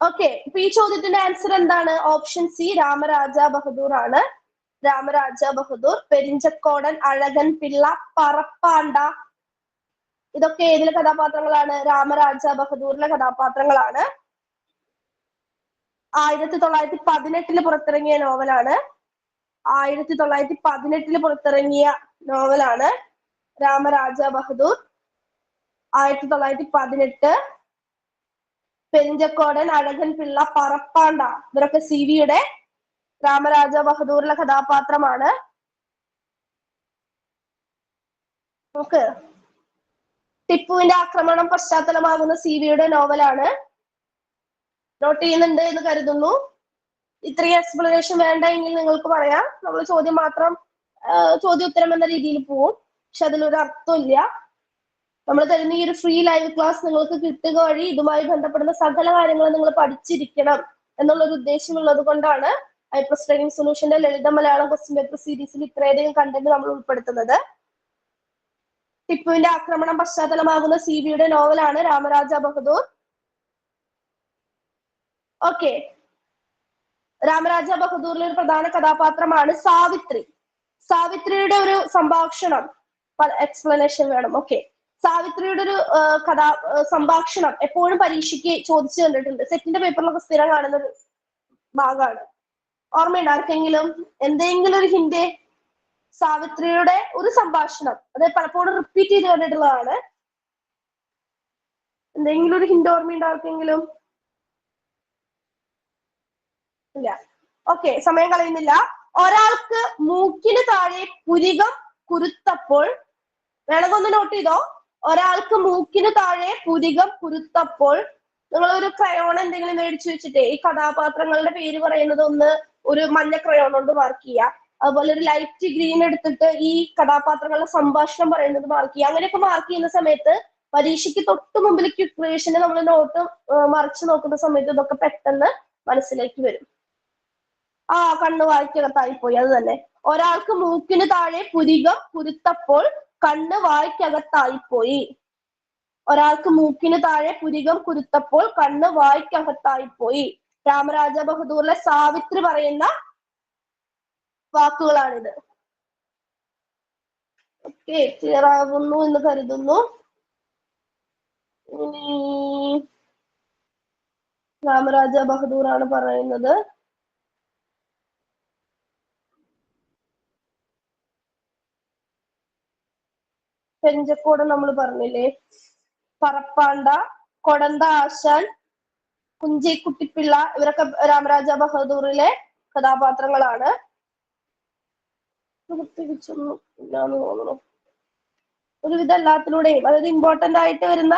Speaker 1: ഓക്കെ, ഇപ്പൊ ഈ ചോദ്യത്തിന്റെ ആൻസർ എന്താണ്? ഓപ്ഷൻ സി രാമരാജ ബഹദൂർ ആണ്. രാമരാജ ബഹദൂർ, പെരിഞ്ചക്കോടൻ, അഴകൻ പിള്ള, പറപ്പാണ്ട, ഇതൊക്കെ ഏതിലെ കഥാപാത്രങ്ങളാണ്? രാമരാജ ബഹദൂറിലെ കഥാപാത്രങ്ങളാണ്. 1918 പുറത്തിറങ്ങിയ നോവലാണ്. 1918 പുറത്തിറങ്ങിയ നോവലാണ് രാമരാജ ബഹദൂർ. 1918. പെരിഞ്ചക്കോടൻ, അഴകൻ പിള്ള, പറപ്പാണ്ട, ഇവരൊക്കെ CV-യുടെ രാമരാജ ബഹദൂറിലെ കഥാപാത്രമാണ്. നമുക്ക് ടിപ്പുവിന്റെ ആക്രമണം പശ്ചാത്തലമാകുന്ന CV-യുടെ നോവലാണ്. നോട്ട് ചെയ്യുന്നുണ്ട് എന്ന് കരുതുന്നു. ഇത്രയും എക്സ്പ്ലനേഷൻ വേണ്ട എങ്കിൽ നിങ്ങൾക്ക് പറയാം. നമ്മൾ ചോദ്യം മാത്രം ചോദ്യോത്തരം എന്ന രീതിയിൽ പോവും. പക്ഷെ അതിലൊരു അർത്ഥമില്ല. നമ്മൾ തരുന്ന ഈ ഒരു ഫ്രീ ലൈവ് ക്ലാസ് നിങ്ങൾക്ക് കിട്ടുക വഴി ഇതുമായി ബന്ധപ്പെടുന്ന സകല കാര്യങ്ങളും നിങ്ങൾ പഠിച്ചിരിക്കണം എന്നുള്ളൊരു ഉദ്ദേശമുള്ളത് കൊണ്ടാണ് ഐപ്ലസ് ട്രെയിനിങ് സൊല്യൂഷന്റെ ലളിത മലയാളം ക്വസ്റ്റ്യൻ പേപ്പർ സീരീസിൽ ഇത്രയധികം കണ്ടന്റ് നമ്മൾ ഉൾപ്പെടുത്തുന്നത്. ടിപ്പുവിന്റെ ആക്രമണം പശ്ചാത്തലമാകുന്ന CV-യുടെ നോവലാണ് രാമരാജ ബഹദൂർ. ഓക്കെ, രാമരാജ ബഹദൂറിലെ ഒരു പ്രധാന കഥാപാത്രമാണ് സാവിത്രി. സാവിത്രിയുടെ ഒരു സംഭാഷണം എക്സ്പ്ലനേഷൻ വേണം. ഓക്കെ, സാവിത്രിയുടെ ഒരു സംഭാഷണം എപ്പോഴും പരീക്ഷയ്ക്ക് ചോദിച്ചു കണ്ടിട്ടുണ്ട്. സെറ്റിന്റെ പേപ്പറിലൊക്കെ സ്ഥിരം കാണുന്ന ഒരു ഭാഗമാണ്. ഓർമ്മയുണ്ട് ആർക്കെങ്കിലും? എന്തെങ്കിലും ഒരു ഹിന്റ്? സാവിത്രിയുടെ ഒരു സംഭാഷണം, അത് പലപ്പോഴും റിപ്പീറ്റ് ചെയ്ത് കണ്ടിട്ടുള്ളതാണ്. എന്തെങ്കിലും ഒരു ഹിന്റ് ഓർമ്മയുണ്ട് ആർക്കെങ്കിലും? ഇല്ല. ഓക്കെ, സമയം കളയുന്നില്ല. ഒരാൾക്ക് മൂക്കിന് താഴെ പുരികം കുരുത്തപ്പോൾ, വേണമെന്ന് നോട്ട് ചെയ്തോ. ഒരാൾക്ക് മൂക്കിന് താഴെ പുരികം കുരുത്തപ്പോൾ, നിങ്ങളൊരു ക്രയോൺ എന്തെങ്കിലും മേടിച്ചു വെച്ചിട്ട് ഈ കഥാപാത്രങ്ങളുടെ പേര് പറയുന്നത് ഒന്ന് ഒരു മഞ്ഞ ക്രയോൺ കൊണ്ട് മാർക്ക് ചെയ്യുക. അതുപോലെ ഒരു ലൈറ്റ് ഗ്രീൻ എടുത്തിട്ട് ഈ കഥാപാത്രങ്ങളുടെ സംഭാഷണം പറയുന്നത് മാർക്ക് ചെയ്യുക. അങ്ങനെയൊക്കെ മാർക്ക് ചെയ്യുന്ന സമയത്ത് പരീക്ഷയ്ക്ക് തൊട്ട് മുമ്പിൽ ക്വിക്ക് നമ്മൾ നോട്ട് മറിച്ച് നോക്കുന്ന സമയത്ത് ഇതൊക്കെ പെട്ടെന്ന് മനസ്സിലേക്ക് വരും. കണ്ണ് വായിക്കകത്തായിപ്പോയി. അത് തന്നെ. ഒരാൾക്ക് മൂക്കിന് താഴെ പുരികം കുരുത്തപ്പോൾ കണ്ണ് വായിക്കകത്തായിപ്പോയി. ഒരാൾക്ക് മൂക്കിന് താഴെ പുരികം കുരുത്തപ്പോൾ കണ്ണ് വായിക്കകത്തായിപ്പോയി. രാമരാജ ബഹദൂറിലെ സാവിത്രി പറയുന്ന വാക്കുകളാണിത്. ഓക്കെ, ക്ലിയർ ആകുന്നു എന്ന് കരുതുന്നു. രാമരാജ ബഹദൂർ ആണ് പറയുന്നത്. പെരിഞ്ചക്കോടൻ നമ്മൾ പറഞ്ഞില്ലേ. പറപ്പാണ്ട, കൊടന്ത ആശാൻ, കുഞ്ചിക്കുട്ടിപ്പിള്ള, ഇവരൊക്കെ രാമരാജ ബഹദൂറിലെ കഥാപാത്രങ്ങളാണ്. പ്രത്യേകിച്ചൊന്നും ഇല്ലാന്ന് തോന്നുന്നു. ഒരുവിധം എല്ലാത്തിലൂടെയും, അതായത് ഇമ്പോർട്ടന്റ് ആയിട്ട് വരുന്ന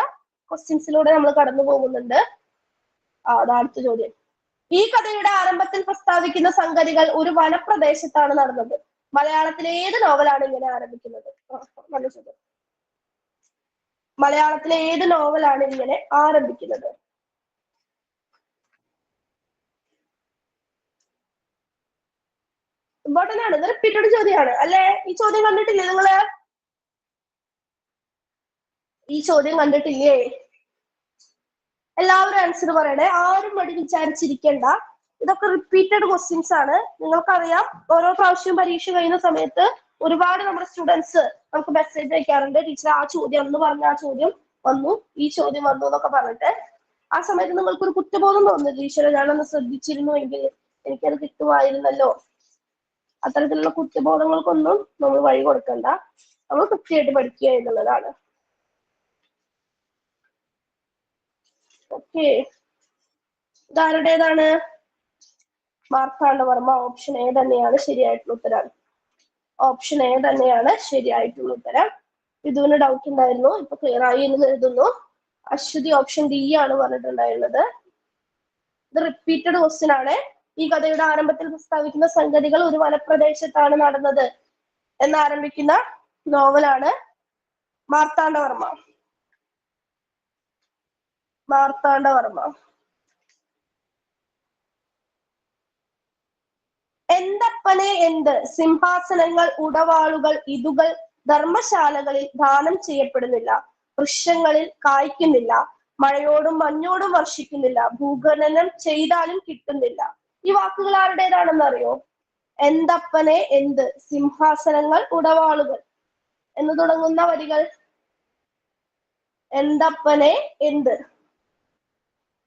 Speaker 1: ക്വസ്റ്റ്യൻസിലൂടെ നമ്മൾ കടന്നു പോകുന്നുണ്ട്. അടുത്ത ചോദ്യം. ഈ കഥയുടെ ആരംഭത്തിൽ പ്രസ്താവിക്കുന്ന സംഗതികൾ ഒരു വനപ്രദേശത്താണ് നടന്നത്. മലയാളത്തിലെ ഏത് നോവലാണ് ഇങ്ങനെ ആരംഭിക്കുന്നത്? നല്ല ചോദ്യം. മലയാളത്തിലെ ഏത് നോവലാണ് ഇങ്ങനെ ആരംഭിക്കുന്നത്? ഇമ്പോർട്ടന്റ് ആണ്. ഇത് റിപ്പീറ്റഡ് ചോദ്യമാണ് അല്ലെ? ഈ ചോദ്യം കണ്ടിട്ടില്ലേ നിങ്ങള്? ഈ ചോദ്യം കണ്ടിട്ടില്ലേ? എല്ലാവരും ആൻസർ പറയണേ. ആരും മടി വിചാരിച്ചിരിക്കണ്ട. ഇതൊക്കെ റിപ്പീറ്റഡ് ക്വസ്റ്റ്യൻസ് ആണ്. നിങ്ങൾക്കറിയാം, ഓരോ പ്രാവശ്യവും പരീക്ഷ കഴിയുന്ന സമയത്ത് ഒരുപാട് നമ്മുടെ സ്റ്റുഡൻസ് നമുക്ക് മെസ്സേജ് അയക്കാറുണ്ട്. ടീച്ചർ ആ ചോദ്യം എന്ന് പറഞ്ഞ ആ ചോദ്യം വന്നു, ഈ ചോദ്യം വന്നു എന്നൊക്കെ പറഞ്ഞിട്ട്. ആ സമയത്ത് നിങ്ങൾക്കൊരു കുറ്റബോധം തോന്നുന്നു, ടീച്ചറെ ഞാനൊന്ന് ശ്രദ്ധിച്ചിരുന്നുവെങ്കിൽ എനിക്കത് കിട്ടുമായിരുന്നല്ലോ. അത്തരത്തിലുള്ള കുറ്റബോധങ്ങൾക്കൊന്നും നമ്മൾ വഴി കൊടുക്കണ്ട. നമ്മൾ കൃത്യമായിട്ട് പഠിക്കുക എന്നുള്ളതാണ്. ഓക്കെ, ഇതാരുടേതാണ്? മാർത്താണ്ഡവർമ്മ. ഓപ്ഷൻ എ തന്നെയാണ് ശരിയായിട്ടുള്ള ഉത്തരം. ഓപ്ഷൻ എ തന്നെയാണ് ശരിയായിട്ടുള്ള ഉത്തരം. ഇതിന് ഡൗട്ട് ഉണ്ടായിരുന്നു, ഇപ്പൊ ക്ലിയർ ആയി എന്ന് കരുതുന്നു. അശ്വതി ഓപ്ഷൻ ഡി ആണ് പറഞ്ഞിട്ടുണ്ടായിരുന്നത്. ഇത് റിപ്പീറ്റഡ് ക്വസ്റ്റ്യൻ ആണ്. ഈ കഥയുടെ ആരംഭത്തിൽ പ്രസ്താവിക്കുന്ന സംഗതികൾ ഒരു വനപ്രദേശത്താണ് നടന്നത് എന്നാരംഭിക്കുന്ന നോവലാണ് മാർത്താണ്ഡവർമ്മ. മാർത്താണ്ഡവർമ്മ. എന്തപ്പനെ എന്ത്? സിംഹാസനങ്ങൾ, ഉടവാളുകൾ, ഇതുകൾ ധർമ്മശാലകളിൽ ദാനം ചെയ്യപ്പെടുന്നില്ല. വൃക്ഷങ്ങളിൽ കായ്ക്കുന്നില്ല. മഴയോടും മഞ്ഞോടും വർഷിക്കുന്നില്ല. ഭൂഖനനം ചെയ്താലും കിട്ടുന്നില്ല. ഈ വാക്കുകൾ ആരുടേതാണെന്ന് അറിയോ? എന്തപ്പനെ എന്ത്? സിംഹാസനങ്ങൾ, ഉടവാളുകൾ എന്ന് തുടങ്ങുന്ന വരികൾ. എന്തപ്പനെ എന്ത്?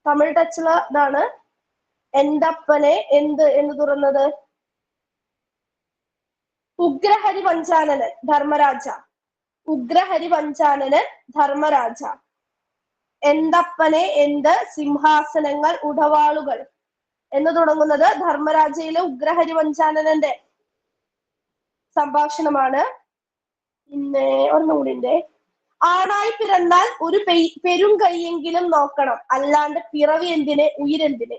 Speaker 1: തമിഴ് ടച്ചുള്ള ഇതാണ്. എന്തപ്പനെ എന്ത് എന്ന് തുറന്നത് ഉഗ്രഹരി പഞ്ചാനനൻ ധർമ്മരാജ. ഉഗ്രഹരി പഞ്ചാനനൻ ധർമ്മരാജ. എന്തപ്പനെ എന്ത്? സിംഹാസനങ്ങൾ, ഉടവാളുകൾ എന്ന് തുടങ്ങുന്നത് ധർമ്മരാജയിലെ ഉഗ്രഹരി പഞ്ചാനനന്റെ സംഭാഷണമാണ്. പിന്നെ ഒന്നുകൂടിന്റെ, ആണായി പിറന്നാൽ ഒരു പെരും കൈയെങ്കിലും നോക്കണം, അല്ലാണ്ട് പിറവി എന്തിന്, ഉയരെന്തിന്.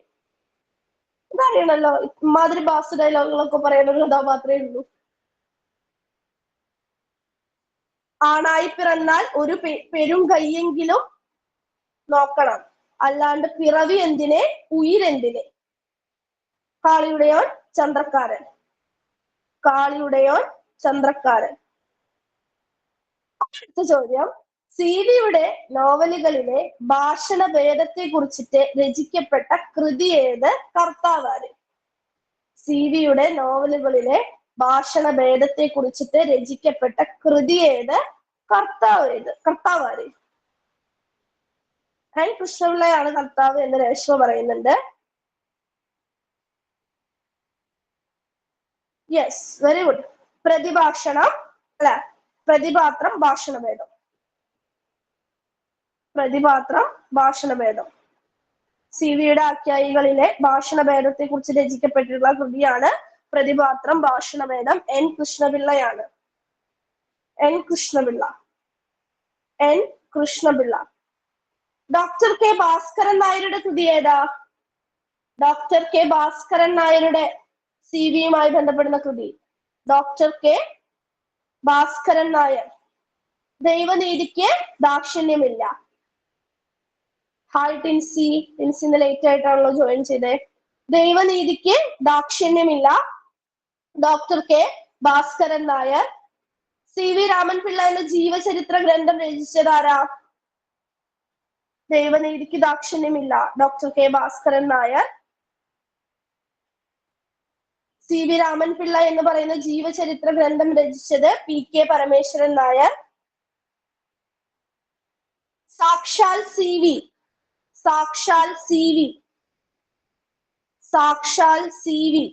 Speaker 1: ഇതറിയണല്ലോ. ഇമാതിരി ബാസ് ഡയലോഗുകളൊക്കെ പറയുന്ന ഒരു കഥാപാത്രമേ ഉള്ളൂ. ആണായി പിറന്നാൽ ഒരു പെരും കൈയെങ്കിലും നോക്കണം, അല്ലാണ്ട് പിറവി എന്തിനെ, ഉയരെന്തിന്. കാളിയുടെയോൻ ചന്ദ്രക്കാരൻ. കാളിയുടെയോൻ ചന്ദ്രക്കാരൻ. അടുത്ത ചോദ്യം, സി.വി.യുടെ നോവലുകളിലെ ഭാഷണ ഭേദത്തെ കുറിച്ചിട്ട് രചിക്കപ്പെട്ട കൃതി ഏത്? കർത്താവാര്. സി.വി.യുടെ നോവലുകളിലെ ഭാഷണ ഭേദത്തെ കുറിച്ചിട്ട് രചിക്കപ്പെട്ട കൃതി ഏത്? കർത്താവാര്. എൻ കൃഷ്ണപിള്ളയാണ് കർത്താവ് എന്ന് രേഷ്മ പറയുന്നുണ്ട്. Yes, very good. പ്രതിഭാഷണം അല്ല, പ്രതിപാത്രം ഭാഷണഭേദം. പ്രതിപാത്രം ഭാഷണഭേദം. സി.വി.യുടെ ആഖ്യായികളിലെ ഭാഷണഭേദത്തെ കുറിച്ച് രചിക്കപ്പെട്ടിട്ടുള്ള കൃതിയാണ് പ്രതിപാത്രം ഭാഷണഭേദം. എൻ കൃഷ്ണപിള്ളയാണ്. N Krishnapilla. N Krishnapilla. Doctor K Bhaskaran നായരുടെ കൃതി ഏതാ? ഡോക്ടർ കെ ഭാസ്കരൻ നായരുടെ സി.വി.യുമായി ബന്ധപ്പെടുന്ന കൃതി. Doctor K Bhaskaran Nair. ദൈവനീതിക്ക് ദാക്ഷിണ്യമില്ല. ഹായ് ടിൻസി. ടിൻസിന്ന് ലേറ്റ് ആയിട്ടാണല്ലോ ജോയിൻ ചെയ്തേ. ദൈവനീതിക്ക് ദാക്ഷിണ്യമില്ല. Doctor K Bhaskaran Nair. C V. Ramanpilla എന്ന ജീവചരിത്ര ഗ്രന്ഥം രചിച്ചതാരാ? ദൈവനീതിക്ക് ദാക്ഷിണ്യമില്ല, doctor K Bhaskaran Nair. C V. Ramanpilla എന്ന് പറയുന്ന ജീവചരിത്ര ഗ്രന്ഥം രചിച്ചത് പി.കെ. പരമേശ്വരൻ നായർ. സാക്ഷാൽ സി.വി. സാക്ഷാൽ സി.വി. സാക്ഷാൽ C V.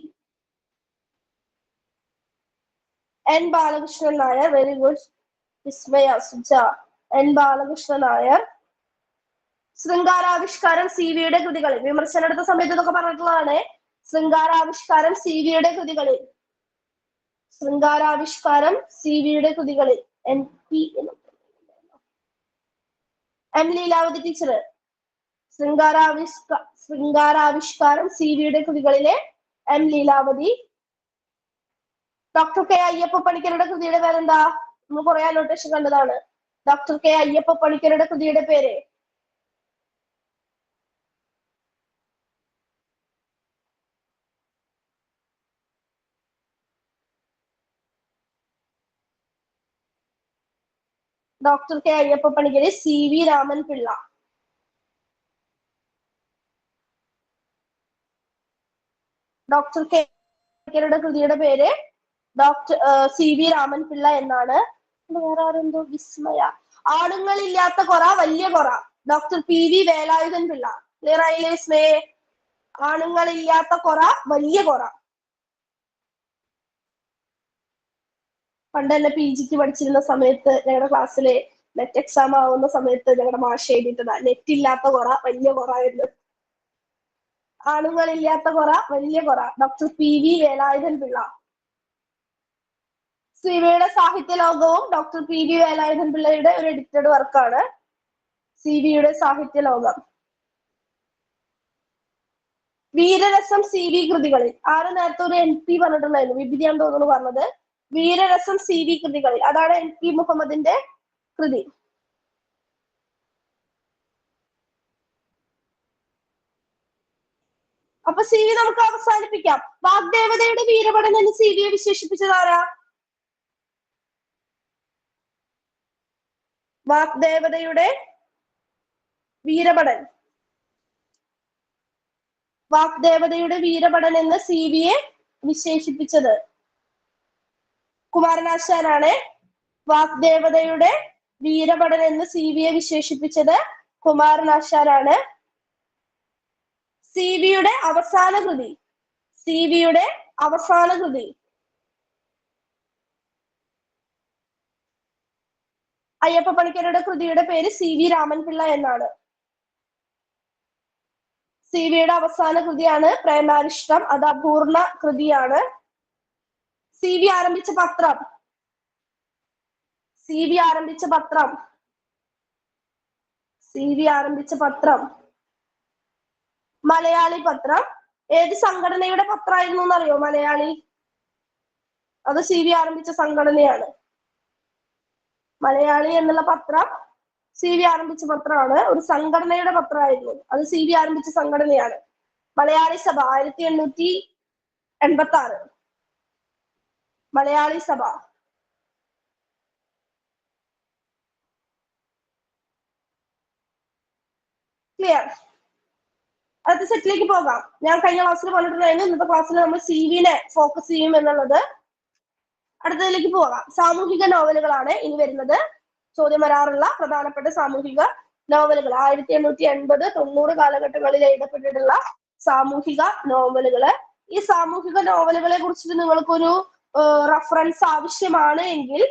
Speaker 1: N Balakrishnan Nair. Very good. Vismaya Suja. N Balakrishnan Nair. Sringaravishkaram സി.വി.യുടെ കൃതികളിൽ. വിമർശനം എടുത്ത സമയത്ത് ഇതൊക്കെ പറഞ്ഞിട്ടുള്ളതാണ്. ശൃംഗാരാവിഷ്കാരം സി.വി.യുടെ കൃതികളിൽ. ശൃംഗാരാവിഷ്കാരം സി.വി.യുടെ കൃതികളിൽ. N P M Leelavathi teacher. Sringaravishkaram സി.വി.യുടെ കൃതികളിലെ M Leelavathi. Doctor K Ayyappa പണിക്കരുടെ കൃതിയുടെ പേരെന്താ? നമ്മൾ കുറെ അനോട്ടേഷൻ കണ്ടതാണ്. ഡോക്ടർ കെ അയ്യപ്പ പണിക്കരുടെ കൃതിയുടെ പേര് doctor K Ayyappa Panicker, CV Raman Pillai. Doctor K പണിക്കരുടെ കൃതിയുടെ പേര് ഡോക്ടർ CV രാമൻ പിള്ള എന്നാണ്. വേറെ ആരെന്തോ വിസ്മയ. ആണുങ്ങളില്ലാത്ത കൊറ വലിയ കൊറ, doctor PV Velayudhan Pillai. Clear ആയില്ലേ വിസ്മയെ? ആണുങ്ങളില്ലാത്ത കൊറ വലിയ കൊറ. പണ്ട് തന്നെ PGക്ക് പഠിച്ചിരുന്ന സമയത്ത് ഞങ്ങളുടെ ക്ലാസ്സിലെ നെറ്റ് എക്സാം ആവുന്ന സമയത്ത് ഞങ്ങളുടെ മാഷ് എഴുതിയിട്ടതാ, നെറ്റ് ഇല്ലാത്ത കൊറ വലിയ കൊറ എന്ന്. ആണുങ്ങളില്ലാത്ത കൊറ വലിയ കൊറ, ഡോക്ടർ PV വേലായുധൻ പിള്ള. സിവിയുടെ സാഹിത്യ ലോകവും ഡോക്ടർ PV വേലായുധൻ പിള്ളയുടെ ഒരു എഡിറ്റഡ് വർക്കാണ് സിവിയുടെ സാഹിത്യ ലോകം. വീരരസം CV കൃതികളിൽ. ആര് നേരത്തെ ഒരു NP പറഞ്ഞിട്ടുണ്ടായിരുന്നു, വിഭിതിയാൻ തോന്നുന്നു പറഞ്ഞത്. വീരരസം CV കൃതികളിൽ, അതാണ് NP മുഹമ്മദിന്റെ കൃതി. അപ്പൊ CV നമുക്ക് അവസാനിപ്പിക്കാം. വാഗ്ദേവതയുടെ വീരപടൻ എന്ന് CVയെ വിശേഷിപ്പിച്ചത് ആരാ? വാഗ്ദേവതയുടെ വീരപടൻ, വാഗ്ദേവതയുടെ വീരപടൻ എന്ന് CVയെ വിശേഷിപ്പിച്ചത് കുമാരനാശാനാണ്. വാഗ്ദേവതയുടെ വീരപടൻ എന്ന് CVയെ വിശേഷിപ്പിച്ചത് കുമാരനാശാനാണ്. CVയുടെ അവസാന കൃതി, CVയുടെ അവസാന കൃതി അയ്യപ്പ പണിക്കരുടെ കൃതിയുടെ പേര് CV രാമൻ പിള്ള എന്നാണ്. CVയുടെ അവസാന കൃതിയാണ് പ്രേമാരിഷ്ടം, അത് അപൂർണ കൃതിയാണ്. CV ആരംഭിച്ച പത്രം, CV ആരംഭിച്ച പത്രം, CV ആരംഭിച്ച പത്രം മലയാളി പത്രം. ഏത് സംഘടനയുടെ പത്രമായിരുന്നു എന്നറിയോ മലയാളി? അത് CV ആരംഭിച്ച സംഘടനയാണ്. മലയാളി എന്നുള്ള പത്രം CV ആരംഭിച്ച പത്രമാണ്, ഒരു സംഘടനയുടെ പത്രമായിരുന്നു. അത് CV ആരംഭിച്ച സംഘടനയാണ്. മലയാളി സഭ 1886. മലയാളി സഭ. ക്ലിയർ? അടുത്ത സെറ്റിലേക്ക് പോകാം. ഞാൻ കഴിഞ്ഞ ക്ലാസ്സിൽ പറഞ്ഞിട്ടുണ്ടായിരുന്നു ഇന്നത്തെ ക്ലാസ്സിൽ നമ്മൾ CVനെ ഫോക്കസ് ചെയ്യും എന്നുള്ളത്. അടുത്തതിലേക്ക് പോകാം. സാമൂഹിക നോവലുകളാണ് ഇനി വരുന്നത്. ചോദ്യം വരാറുള്ള പ്രധാനപ്പെട്ട സാമൂഹിക നോവലുകൾ 1880, 90 കാലഘട്ടങ്ങളിൽ എഴുതപ്പെട്ടിട്ടുള്ള സാമൂഹിക നോവലുകള്. ഈ സാമൂഹിക നോവലുകളെ കുറിച്ചിട്ട് നിങ്ങൾക്കൊരു റഫറൻസ് ആവശ്യമാണ് എങ്കിൽ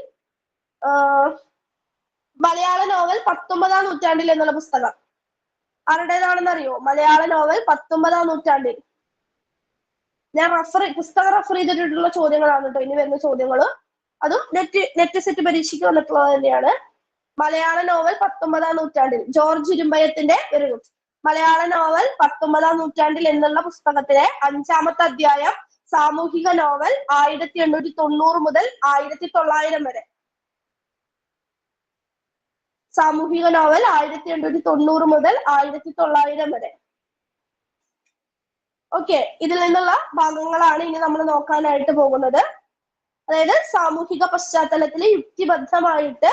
Speaker 1: മലയാള നോവൽ 19ാം നൂറ്റാണ്ടിൽ എന്നുള്ള പുസ്തകം ആരുടേതാണെന്ന് അറിയോ? മലയാള നോവൽ 19ാം നൂറ്റാണ്ടിൽ. ഞാൻ പുസ്തകം റെഫർ ചെയ്തിട്ടുള്ള ചോദ്യങ്ങളാണ് കേട്ടോ ഇനി വരുന്ന ചോദ്യങ്ങള്. അതും നെറ്റ് സെറ്റ് പരീക്ഷയ്ക്ക് വന്നിട്ടുള്ളത് തന്നെയാണ്. മലയാള നോവൽ 19ാം നൂറ്റാണ്ടിൽ, ജോർജ് ഇരുമ്പയത്തിന്റെ ഒരു മലയാള നോവൽ 19ാം നൂറ്റാണ്ടിൽ എന്നുള്ള പുസ്തകത്തിലെ 5ാമത്തെ അധ്യായം സാമൂഹിക നോവൽ 1890 മുതൽ 1900 വരെ. സാമൂഹിക നോവൽ 1890 മുതൽ 1900 വരെ. ഓക്കെ, ഇതിൽ നിന്നുള്ള ഭാഗങ്ങളാണ് ഇനി നമ്മൾ നോക്കാനായിട്ട് പോകുന്നത്. അതായത് സാമൂഹിക പശ്ചാത്തലത്തിൽ യുക്തിബദ്ധമായിട്ട്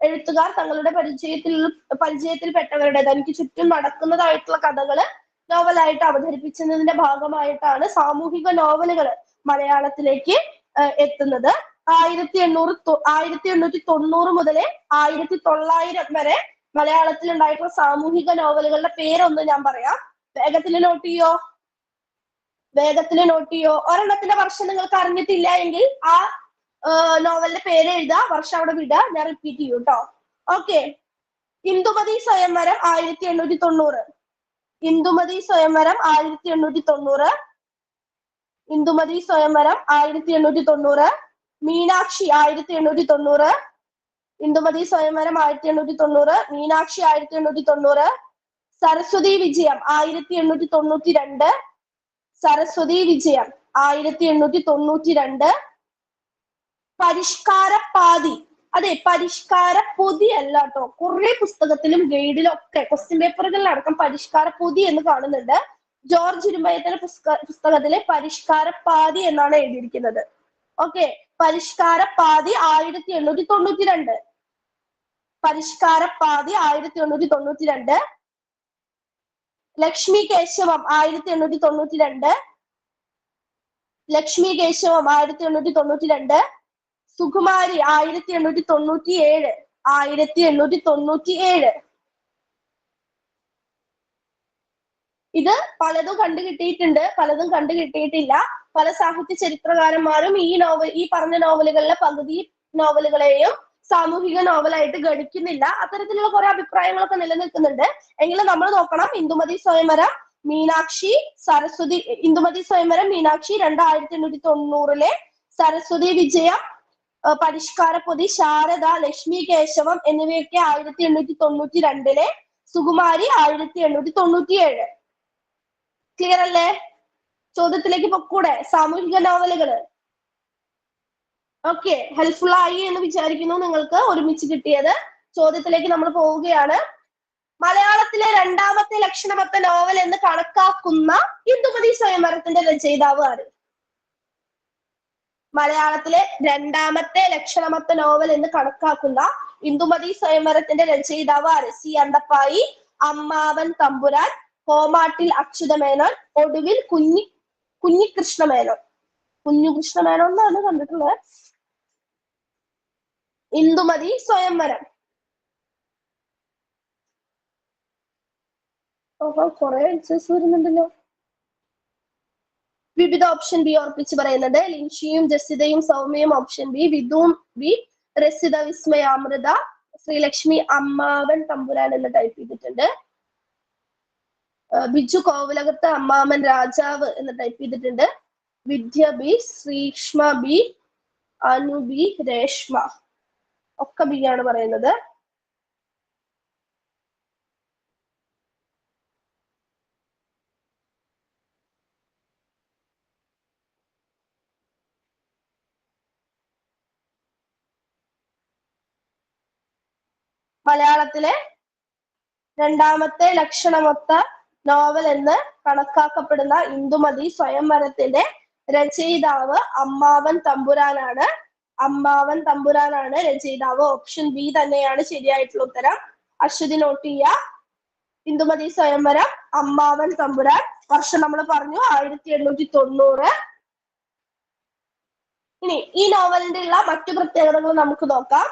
Speaker 1: എഴുത്തുകാർ തങ്ങളുടെ പരിചയത്തിൽപ്പെട്ടവരുടെ തനിക്ക് ചുറ്റും നടക്കുന്നതായിട്ടുള്ള കഥകള് നോവലായിട്ട് അവതരിപ്പിച്ചതിന്റെ ഭാഗമായിട്ടാണ് സാമൂഹിക നോവലുകൾ മലയാളത്തിലേക്ക് എത്തുന്നത്. 1890 മുതൽ 1900 വരെ മലയാളത്തിൽ ഉണ്ടായിട്ടുള്ള സാമൂഹിക നോവലുകളുടെ പേരൊന്ന് ഞാൻ പറയാം. വേഗത്തിൽ നോട്ട് ചെയ്യോ? ഒരെണ്ണത്തിന്റെ വർഷം നിങ്ങൾക്ക് അറിഞ്ഞിട്ടില്ല എങ്കിൽ ആ നോവലിന്റെ പേര് എഴുതുക, വർഷം അവിടെ വിടുക. ഞാൻ റിപ്പീറ്റ് ചെയ്യൂ കേട്ടോ. ഓക്കെ. ഇന്ദുമതി സ്വയംവരം 1890. ഇന്ദുമതി സ്വയംവരം 1890. ഇന്ദുമതി സ്വയംവരം 1890. മീനാക്ഷി 1890. ഇന്ദുമതി സ്വയംവരം 1890. മീനാക്ഷി 1890. സരസ്വതി വിജയം 1892. സരസ്വതി വിജയം 1892. പരിഷ്കാരപ്പാതി, അതെ പരിഷ്കാരപ്പൊതി അല്ല കേട്ടോ. കുറെ പുസ്തകത്തിലും ഗൈഡിലും ഒക്കെ ക്വസ്റ്റ്യൻ പേപ്പറുകളിലടക്കം പരിഷ്കാരപ്പൊതി എന്ന് കാണുന്നുണ്ട്. ജോർജ് ഇരുമ്പയത്തിന്റെ പുസ്തകത്തിലെ പരിഷ്കാരപ്പാതി എന്നാണ് എഴുതിയിരിക്കുന്നത്. ഓക്കെ, പരിഷ്കാരപ്പാതി 1892. പരിഷ്കാരപ്പാതി 1892, ലക്ഷ്മി കേശവം 1892, ലക്ഷ്മി കേശവം 1892, സുകുമാരി 1897, 1897. ഇത് പലതും കണ്ടുകിട്ടിയിട്ടുണ്ട്, പലതും കണ്ടുകിട്ടിയിട്ടില്ല. പല സാഹിത്യ ചരിത്രകാരന്മാരും ഈ പറഞ്ഞ നോവലുകളിലെ പകുതി നോവലുകളെയും സാമൂഹിക നോവലായിട്ട് ഗണിക്കുന്നില്ല. അത്തരത്തിലുള്ള കുറെ അഭിപ്രായങ്ങളൊക്കെ നിലനിൽക്കുന്നുണ്ട്. എങ്കിലും നമ്മൾ നോക്കണം, ഇന്ദുമതി സ്വയംവരം, മീനാക്ഷി, സരസ്വതി, ഇന്ദുമതി സ്വയംവരം, മീനാക്ഷി 1890, സരസ്വതി വിജയം, പരിഷ്കാരപ്പൊതി, ശാരദ, ലക്ഷ്മി കേശവം എന്നിവയൊക്കെ 1892, സുകുമാരി 1897. ക്ലിയർ അല്ലേ? ചോദ്യത്തിലേക്ക് പൊക്കൂടെ? സാമൂഹിക നോവലുകള്. ഓക്കെ, ഹെൽപ്ഫുൾ ആയി എന്ന് വിചാരിക്കുന്നു നിങ്ങൾക്ക് ഒരുമിച്ച് കിട്ടിയത്. ചോദ്യത്തിലേക്ക് നമ്മൾ പോവുകയാണ്. മലയാളത്തിലെ രണ്ടാമത്തെ ലക്ഷണമൊത്ത നോവൽ എന്ന് കണക്കാക്കുന്ന ഇന്ദുമതി സ്വയംവരത്തിന്റെ രചയിതാവ് ആര്? മലയാളത്തിലെ രണ്ടാമത്തെ ലക്ഷണമൊത്ത നോവൽ എന്ന് കണക്കാക്കുന്ന ഇന്ദുമതി സ്വയംവരത്തിന്റെ രചയിതാവ് ആര്? സി അണ്ടപ്പായി, അമ്മാവൻ തമ്പുരാൻ, കോമാട്ടിൽ അച്യുതമേനോൻ, ഒടുവിൽ കുഞ്ഞികൃഷ്ണമേനോൻ. കുഞ്ഞുകൃഷ്ണമേനോൻ എന്നാണ് കണ്ടിട്ടുള്ളത്. ഇന്ദുമതി സ്വയംവരം. ഓഹോ, കുറെ ആൻസേഴ്സ് വരുന്നുണ്ടല്ലോ. വിവിധ ഓപ്ഷൻ ബി ഉറപ്പിച്ച് പറയുന്നുണ്ട്. ലിൻഷിയും ജസിതയും സൗമ്യയും ഓപ്ഷൻ ബി, വിധുവും ബി, രസിത വിസ്മയാമൃത, ശ്രീലക്ഷ്മി അമ്മാവൻ തമ്പുരാൻ എന്ന് ടൈപ്പ് ചെയ്തിട്ടുണ്ട്. ബിജു കോവിലകത്ത് അമ്മാമൻ രാജാവ് എന്ന് ടൈപ്പ് ചെയ്തിട്ടുണ്ട്. Vidya B, Sreeshma B, Anu B, Reshma ഒക്കെ ബി ആണ് പറയുന്നത്. മലയാളത്തിലെ രണ്ടാമത്തെ ലക്ഷണമൊത്ത നോവൽ എന്ന് കണക്കാക്കപ്പെടുന്ന ഇന്ദുമതി സ്വയംവരത്തിന്റെ രചയിതാവ് അമ്മാവൻ തമ്പുരാനാണ്. അമ്മാവൻ തമ്പുരാനാണ് രചയിതാവ്. ഓപ്ഷൻ ബി തന്നെയാണ് ശരിയായിട്ടുള്ള ഉത്തരം. അശ്വതി നോട്ട് ചെയ്യുക. ഇന്ദുമതി സ്വയംവരം, അമ്മാവൻ തമ്പുരാൻ. വർഷം നമ്മൾ പറഞ്ഞു 1890. ഇനി ഈ നോവലിന്റെ ഉള്ള മറ്റു പ്രത്യേകതകൾ നമുക്ക് നോക്കാം.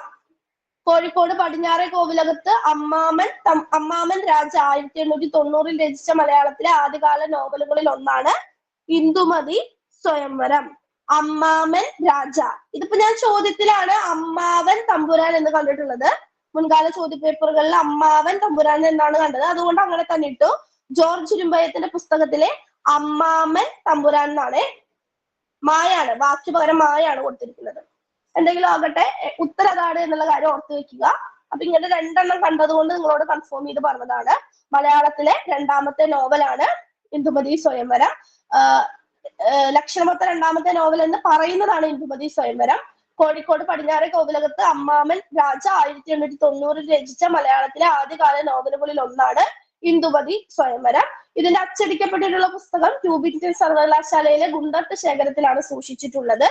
Speaker 1: കോഴിക്കോട് പടിഞ്ഞാറെ കോവിലകത്ത് അമ്മാമൻ രാജ 1890 രചിച്ച മലയാളത്തിലെ ആദ്യകാല നോവലുകളിൽ ഒന്നാണ് ഇന്ദുമതി സ്വയംവരം. അമ്മാമൻ രാജ. ഇതിപ്പോ ഞാൻ ചോദ്യത്തിലാണ് അമ്മാവൻ തമ്പുരാൻ എന്ന് കണ്ടിട്ടുള്ളത്. മുൻകാല ചോദ്യപേപ്പറുകളിൽ അമ്മാവൻ തമ്പുരാൻ എന്നാണ് കണ്ടത്, അതുകൊണ്ട് അങ്ങനെ തന്നെ ഇട്ടു. ജോർജ് ഇരുമ്പയത്തിന്റെ പുസ്തകത്തിലെ അമ്മാമൻ തമ്പുരാൻ എന്നാണ്. മായാണ്, വാക്ക് പകരം മായാണ് കൊടുത്തിരിക്കുന്നത്. എന്തെങ്കിലും ആകട്ടെ, ഉത്തരം അതാണ് എന്നുള്ള കാര്യം ഓർത്ത് വെക്കുക. അപ്പൊ ഇങ്ങനെ രണ്ടെണ്ണം കണ്ടതുകൊണ്ട് നിങ്ങളോട് കൺഫേം ചെയ്ത് പറഞ്ഞതാണ്. മലയാളത്തിലെ രണ്ടാമത്തെ നോവലാണ് ഇന്ദുമതി സ്വയംവരം. ലക്ഷണമൊത്ത രണ്ടാമത്തെ നോവൽ എന്ന് പറയുന്നതാണ് ഇന്ദുമതി സ്വയംവരം. കോഴിക്കോട് പടിഞ്ഞാറെ കോവിലകത്ത് അമ്മാമൻ രാജ 1890 രചിച്ച മലയാളത്തിലെ ആദ്യകാല നോവലുകളിൽ ഒന്നാണ് ഇന്ദുമതി സ്വയംവരം. ഇതിന്റെ അച്ചടിക്കപ്പെട്ടിട്ടുള്ള പുസ്തകം ട്യൂബിംഗ്ടൺ സർവകലാശാലയിലെ ഗുണ്ടർട്ട് ശേഖരത്തിലാണ് സൂക്ഷിച്ചിട്ടുള്ളത്.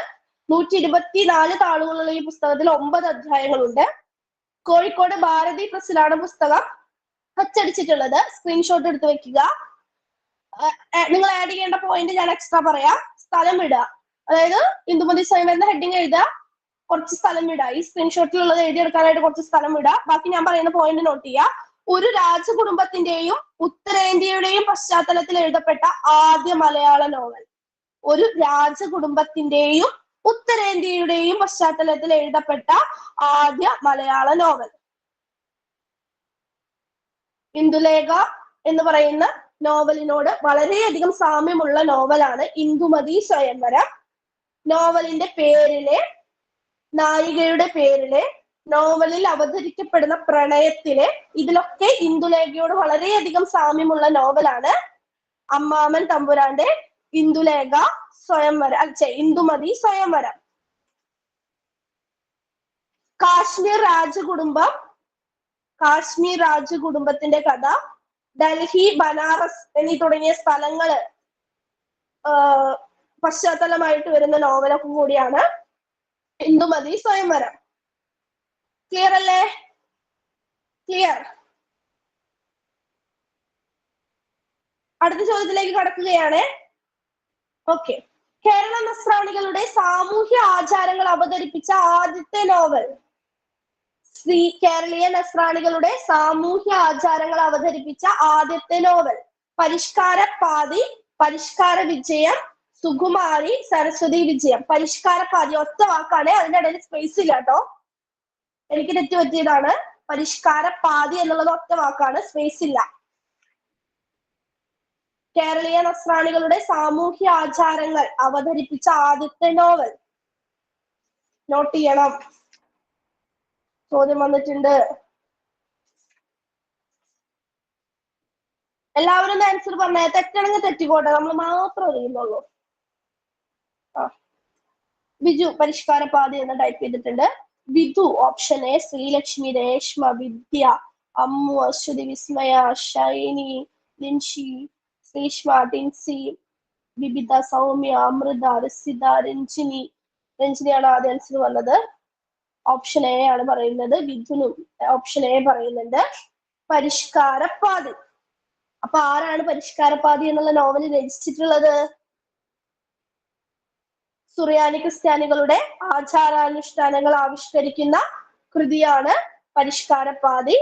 Speaker 1: 124 താളുകളുള്ള ഈ പുസ്തകത്തിൽ 9 അധ്യായങ്ങളുണ്ട്. കോഴിക്കോട് ഭാരതി പ്രസിലാണ് പുസ്തകം അച്ചടിച്ചിട്ടുള്ളത്. സ്ക്രീൻഷോട്ട് എടുത്ത് വെക്കുക. നിങ്ങൾ ആഡ് ചെയ്യേണ്ട പോയിന്റ് ഞാൻ എക്സ്ട്രാ പറയാം. സ്ഥലം ഇടുക, അതായത് ഇന്ദുമതി സ്വയംവരം ഹെഡിങ് എഴുതുക, കുറച്ച് സ്ഥലം ഇടുക. ഈ സ്ക്രീൻഷോട്ടിലുള്ളത് എഴുതിയെടുക്കാനായിട്ട് കുറച്ച് സ്ഥലം ഇടുക. ബാക്കി ഞാൻ പറയുന്ന പോയിന്റ് നോട്ട് ചെയ്യുക. ഒരു രാജകുടുംബത്തിന്റെയും ഉത്തരേന്ത്യയുടെയും പശ്ചാത്തലത്തിൽ എഴുതപ്പെട്ട ആദ്യ മലയാള നോവൽ. ഒരു രാജകുടുംബത്തിന്റെയും ഉത്തരേന്ത്യയുടെയും പശ്ചാത്തലത്തിൽ എഴുതപ്പെട്ട ആദ്യ മലയാള നോവൽ. ഇന്ദുലേഖ എന്ന് പറയുന്ന നോവലിനോട് വളരെയധികം സാമ്യമുള്ള നോവലാണ് ഇന്ദുമതി സ്വയംവരം. നോവലിന്റെ പേരിലെ, നായികയുടെ പേരിലെ, നോവലിൽ അവതരിക്കപ്പെടുന്ന പ്രണയത്തിലെ, ഇതിലൊക്കെ ഇന്ദുലേഖയോട് വളരെയധികം സാമ്യമുള്ള നോവലാണ് അമ്മാമൻ തമ്പുരാന്റെ ഇന്ദുലേഖ സ്വയംവരം, ഇന്ദുമതി സ്വയംവരം. കാശ്മീർ രാജകുടുംബത്തിന്റെ കഥ, ഡൽഹി, ബനാറസ് എന്നീ തുടങ്ങിയ സ്ഥലങ്ങള് പശ്ചാത്തലമായിട്ട് വരുന്ന നോവലൊക്കെ കൂടിയാണ് ഇന്ദുമതി സ്വയംവരം. ക്ലിയർ അല്ലേ? ക്ലിയർ? അടുത്ത ചോദ്യത്തിലേക്ക് കടക്കുകയാണ്. ഓക്കെ, കേരള നസ്രാണികളുടെ സാമൂഹ്യ ആചാരങ്ങൾ അവതരിപ്പിച്ച ആദ്യത്തെ നോവൽ. കേരളീയ നസ്രാണികളുടെ സാമൂഹ്യ ആചാരങ്ങൾ അവതരിപ്പിച്ച ആദ്യത്തെ നോവൽ. പരിഷ്കാരപാതി, പരിഷ്കാര വിജയം, സുകുമാരി, സരസ്വതി വിജയം. പരിഷ്കാരപാതി ഒറ്റ വാക്കാണ്, അതിന്റെ ഇടയിൽ സ്പേസ് ഇല്ല കേട്ടോ, എനിക്ക് തെറ്റ് പറ്റിയതാണ്. പരിഷ്കാരപാതി എന്നുള്ളത് ഒറ്റ വാക്കാണ്, സ്പേസ് ഇല്ല. കേരളീയ നസ്രാണികളുടെ സാമൂഹ്യ ആചാരങ്ങൾ അവതരിപ്പിച്ച ആദ്യത്തെ നോവൽ. നോട്ട് ചെയ്യണം, ചോദ്യം വന്നിട്ടുണ്ട്. എല്ലാവരും ആൻസർ പറഞ്ഞേ, തെറ്റാണെങ്കിൽ തെറ്റിക്കോട്ടെ, നമ്മൾ മാത്രം അറിയുന്നുള്ളൂ. ബിജു പരിഷ്കാരപാതി എന്ന് ടൈപ്പ് ചെയ്തിട്ടുണ്ട്. വിധു ഓപ്ഷൻ എ, ശ്രീലക്ഷ്മി, രേഷ്മ, വിദ്യ, അമ്മു, അശ്വതി, വിസ്മയ, ഷൈനി, ലിൻഷി, ശ്രീഷ്മ, ടിൻസി, ബിബിത, സൗമ്യ, അമൃത, രസിത, രഞ്ജിനി. രഞ്ജിനിയാണ് ആദ്യ ആൻസർ വന്നത്. ഓപ്ഷൻ എ ആണ് പറയുന്നത്. വിധുനും ഓപ്ഷൻ എ പറയുന്നുണ്ട്, പരിഷ്കാരപാതി. അപ്പൊ ആരാണ് പരിഷ്കാരപാതി എന്നുള്ള നോവൽ രചിച്ചിട്ടുള്ളത്? സുറിയാനി ക്രിസ്ത്യാനികളുടെ ആചാരാനുഷ്ഠാനങ്ങൾ ആവിഷ്കരിക്കുന്ന കൃതിയാണ് പരിഷ്കാരപാതി.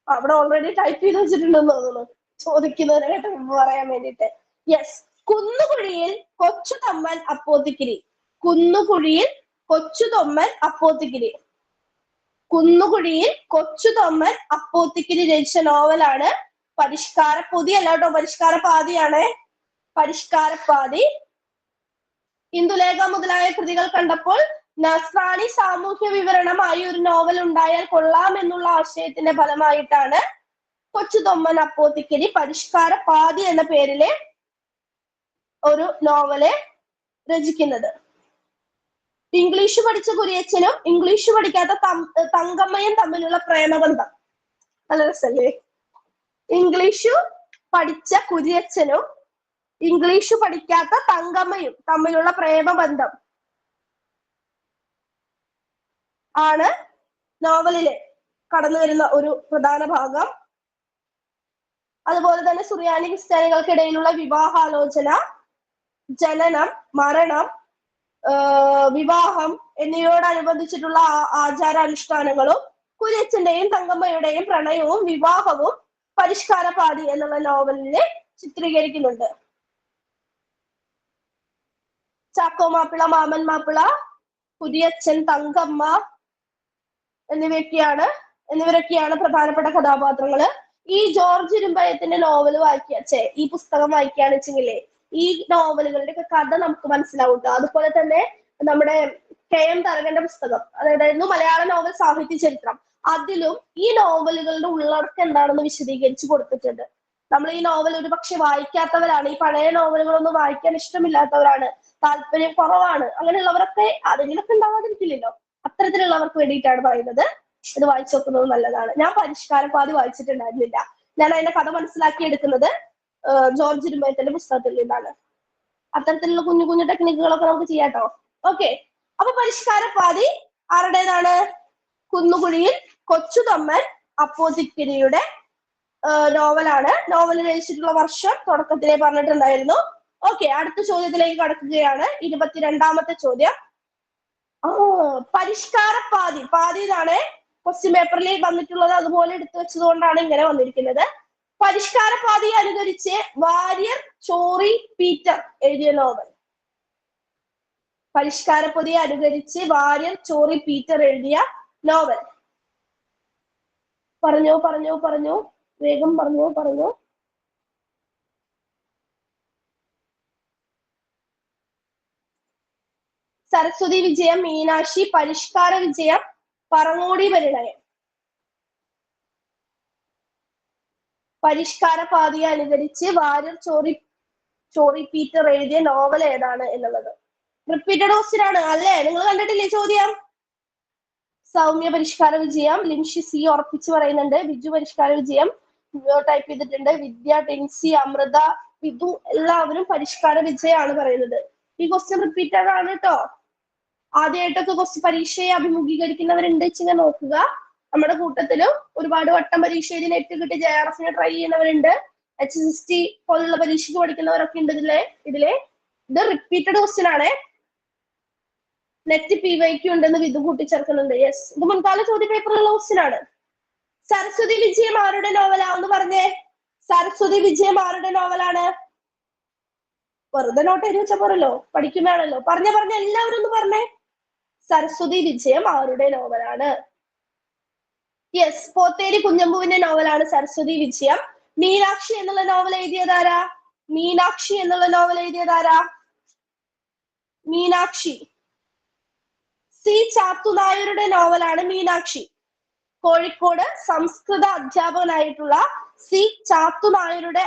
Speaker 1: അവിടെ ഓൾറെഡി ടൈപ്പ് ചെയ്ത് വെച്ചിട്ടുണ്ടെന്ന് തോന്നുന്നു, ചോദിക്കുന്നതിനെ കേട്ട് മുമ്പ് പറയാൻ വേണ്ടിട്ട്. യെസ്, കുന്നുകുഴിയിൽ കൊച്ചുതൊമ്മൻ അപ്പോത്തിക്കിരി. കുന്നുകുഴിയിൽ കൊച്ചുതൊമ്മൻ അപ്പോത്തിക്കിരി. കുന്നുകുഴിയിൽ കൊച്ചുതൊമ്മൻ അപ്പോത്തിക്കിരി രചിച്ച നോവലാണ് പരിഷ്കാരപ്പൊതി. അല്ല കേട്ടോ, പരിഷ്കാരപാതിയാണ്. പരിഷ്കാരപാതി. ഇന്ദുലേഖ മുതലായ കൃതികൾ കണ്ടപ്പോൾ നസ്രാണി സാമൂഹ്യ വിവരണമായി ഒരു നോവൽ ഉണ്ടായാൽ കൊള്ളാമെന്നുള്ള ആശയത്തിന്റെ ഫലമായിട്ടാണ് കൊച്ചുതൊമ്മൻ അപ്പോത്തിക്കിരി പരിഷ്കാരപാതി എന്ന പേരില് ഒരു നോവല് രചിക്കുന്നത്. ഇംഗ്ലീഷ് പഠിച്ച കുരിയച്ചനും ഇംഗ്ലീഷ് പഠിക്കാത്ത തങ്കമ്മയും തമ്മിലുള്ള പ്രേമബന്ധം. നല്ല രസല്ലേ? ഇംഗ്ലീഷു പഠിച്ച കുരിയച്ചനും ഇംഗ്ലീഷ് പഠിക്കാത്ത തങ്കമ്മയും തമ്മിലുള്ള പ്രേമബന്ധം ആണ് നോവലില് കടന്നു വരുന്ന ഒരു പ്രധാന ഭാഗം. അതുപോലെ തന്നെ സുറിയാനി ക്രിസ്ത്യാനികൾക്കിടയിലുള്ള വിവാഹാലോചന, ജനനം, മരണം, വിവാഹം എന്നിവയോടനുബന്ധിച്ചിട്ടുള്ള ആചാരാനുഷ്ഠാനങ്ങളും കുര്യച്ചന്റെയും തങ്കമ്മയുടെയും പ്രണയവും വിവാഹവും പരിഷ്കാരപാതി എന്നുള്ള നോവലില് ചിത്രീകരിക്കുന്നുണ്ട്. ചാക്കോ മാപ്പിള, മാമൻ മാപ്പിള, കുര്യച്ചൻ, തങ്കമ്മ എന്നിവരൊക്കെയാണ് പ്രധാനപ്പെട്ട കഥാപാത്രങ്ങള്. ഈ ജോർജ് ഇരുമ്പയത്തിന്റെ നോവൽ ഈ പുസ്തകം വായിക്കുകയാണെന്ന് വെച്ചെങ്കിലേ ഈ നോവലുകളുടെ ഒക്കെ കഥ നമുക്ക് മനസ്സിലാവും. അതുപോലെ തന്നെ നമ്മുടെ KM തരകന്റെ പുസ്തകം, അതായത് മലയാള നോവൽ സാഹിത്യ ചരിത്രം, അതിലും ഈ നോവലുകളുടെ ഉള്ളടക്കം എന്താണെന്ന് വിശദീകരിച്ച് കൊടുത്തിട്ടുണ്ട്. നമ്മൾ ഈ നോവൽ ഒരു പക്ഷെ വായിക്കാത്തവരാണ്, ഈ പഴയ നോവലുകളൊന്നും വായിക്കാൻ ഇഷ്ടമില്ലാത്തവരാണ്, താല്പര്യം കുറവാണ്, അങ്ങനെയുള്ളവരൊക്കെ ആരെങ്കിലൊക്കെ ഉണ്ടാവാതിരിക്കില്ലല്ലോ, അത്തരത്തിലുള്ളവർക്ക് വേണ്ടിയിട്ടാണ് പറയുന്നത്. ഇത് വായിച്ചു നോക്കുന്നത് നല്ലതാണ്. ഞാൻ പരിഷ്കാരപാതി വായിച്ചിട്ടുണ്ടായിരുന്നില്ല. ഞാൻ അതിന്റെ കഥ മനസ്സിലാക്കിയെടുക്കുന്നത് ജോർജ് ഇരുമ്പയത്തിന്റെ പുസ്തകത്തിൽ നിന്നാണ്. അത്തരത്തിലുള്ള കുഞ്ഞു കുഞ്ഞു ടെക്നിക്കുകളൊക്കെ നമുക്ക് ചെയ്യാട്ടോ. ഓക്കെ, അപ്പൊ പരിഷ്കാരപാതി ആരുടേതാണ്? കുന്നുകുഴിയിൽ കൊച്ചുതൊമ്മൻ അപ്പോത്തിക്കിരിയുടെ നോവലാണ്. നോവൽ രചിച്ചിട്ടുള്ള വർഷം തുടക്കത്തിലേ പറഞ്ഞിട്ടുണ്ടായിരുന്നു. ഓക്കെ, അടുത്ത ചോദ്യത്തിലേക്ക് കടക്കുകയാണ്. 22ാമത്തെ ചോദ്യം. പരിഷ്കാരപാതി, പാതി ഇതാണ് ക്വസ്റ്റ്യൻ പേപ്പറിൽ വന്നിട്ടുള്ളത്, അതുപോലെ എടുത്തു വെച്ചത് കൊണ്ടാണ് ഇങ്ങനെ വന്നിരിക്കുന്നത്. പരിഷ്കാരപാതി അനുകരിച്ച് വാര്യർ ചോറി പീറ്റർ എഴുതിയ നോവൽ. പരിഷ്കാരപാതി അനുകരിച്ച് വാര്യർ ചോറി പീറ്റർ എഴുതിയ നോവൽ. പറഞ്ഞു വേഗം പറഞ്ഞു. സരസ്വതി വിജയം, മീനാക്ഷി, പരിഷ്കാര വിജയം, പറങ്ങോടി പരിണയം. പരിഷ്കാരപാതിയെ അനുകരിച്ച് വാര്യർ ചോറി പീറ്റർ എഴുതിയ നോവൽ ഏതാണ് എന്നുള്ളത് റിപ്പീറ്റഡ് ക്വസ്റ്റ്യൻ ആണ് അല്ലേ? നിങ്ങൾ കണ്ടിട്ടില്ലേ ചോദ്യം? സൗമ്യ പരിഷ്കാര വിജയം, ലിൻഷി സി ഉറപ്പിച്ച് പറയുന്നുണ്ട്. ബിജു പരിഷ്കാര വിജയം ടൈപ്പ് ചെയ്തിട്ടുണ്ട്. വിദ്യ, ടിൻസി, അമൃത, വിധു എല്ലാവരും പരിഷ്കാര വിജയമാണ് പറയുന്നത്. ഈ ക്വസ്റ്റ്യൻ റിപ്പീറ്റഡ് ആണ് കേട്ടോ. ആദ്യമായിട്ടൊക്കെ ക്വസ്റ്റ്യൻ പരീക്ഷയെ അഭിമുഖീകരിക്കുന്നവരുണ്ട് വെച്ചിങ്ങനെ നോക്കുക. നമ്മുടെ കൂട്ടത്തിലും ഒരുപാട് വട്ടം പരീക്ഷ എഴുതി നെറ്റ് കിട്ടി JRF ട്രൈ ചെയ്യുന്നവരുണ്ട്, HSST പോലുള്ള പരീക്ഷയ്ക്ക് പഠിക്കുന്നവരൊക്കെ ഉണ്ട് ഇതില്. ഇത് റിപ്പീറ്റഡ് ക്വസ്റ്റ്യൻ ആണ്. നെറ്റ് PYQ ഉണ്ടെന്ന് വിധു കൂട്ടിച്ചേർക്കുന്നുണ്ട്. യെസ്, ഇത് മുൻകാല ചോദ്യ പേപ്പറിലുള്ള ക്വസ്റ്റ്യൻ ആണ്. സരസ്വതി വിജയം ആരുടെ നോവലാന്ന് പറഞ്ഞേ? സരസ്വതി വിജയം ആരുടെ നോവലാണ്? വെറുതെ നോട്ട് എഴുതി വെച്ച പോരല്ലോ, പഠിക്കുന്നതാണല്ലോ. പറഞ്ഞ എല്ലാവരും ഒന്ന് പറഞ്ഞേ, സരസ്വതി വിജയം ആരുടെ നോവലാണ്? യെസ്, പോത്തേരി കുഞ്ഞമ്പുവിന്റെ നോവലാണ് സരസ്വതി വിജയം. മീനാക്ഷി എന്നുള്ള നോവൽ എഴുതിയതാരാ? മീനാക്ഷി എന്നുള്ള നോവൽ എഴുതിയതാരാ? മീനാക്ഷി സി ചാത്തുനായരുടെ നോവലാണ് മീനാക്ഷി. കോഴിക്കോട് സംസ്കൃത അധ്യാപകനായിട്ടുള്ള സി ചാത്തുനായരുടെ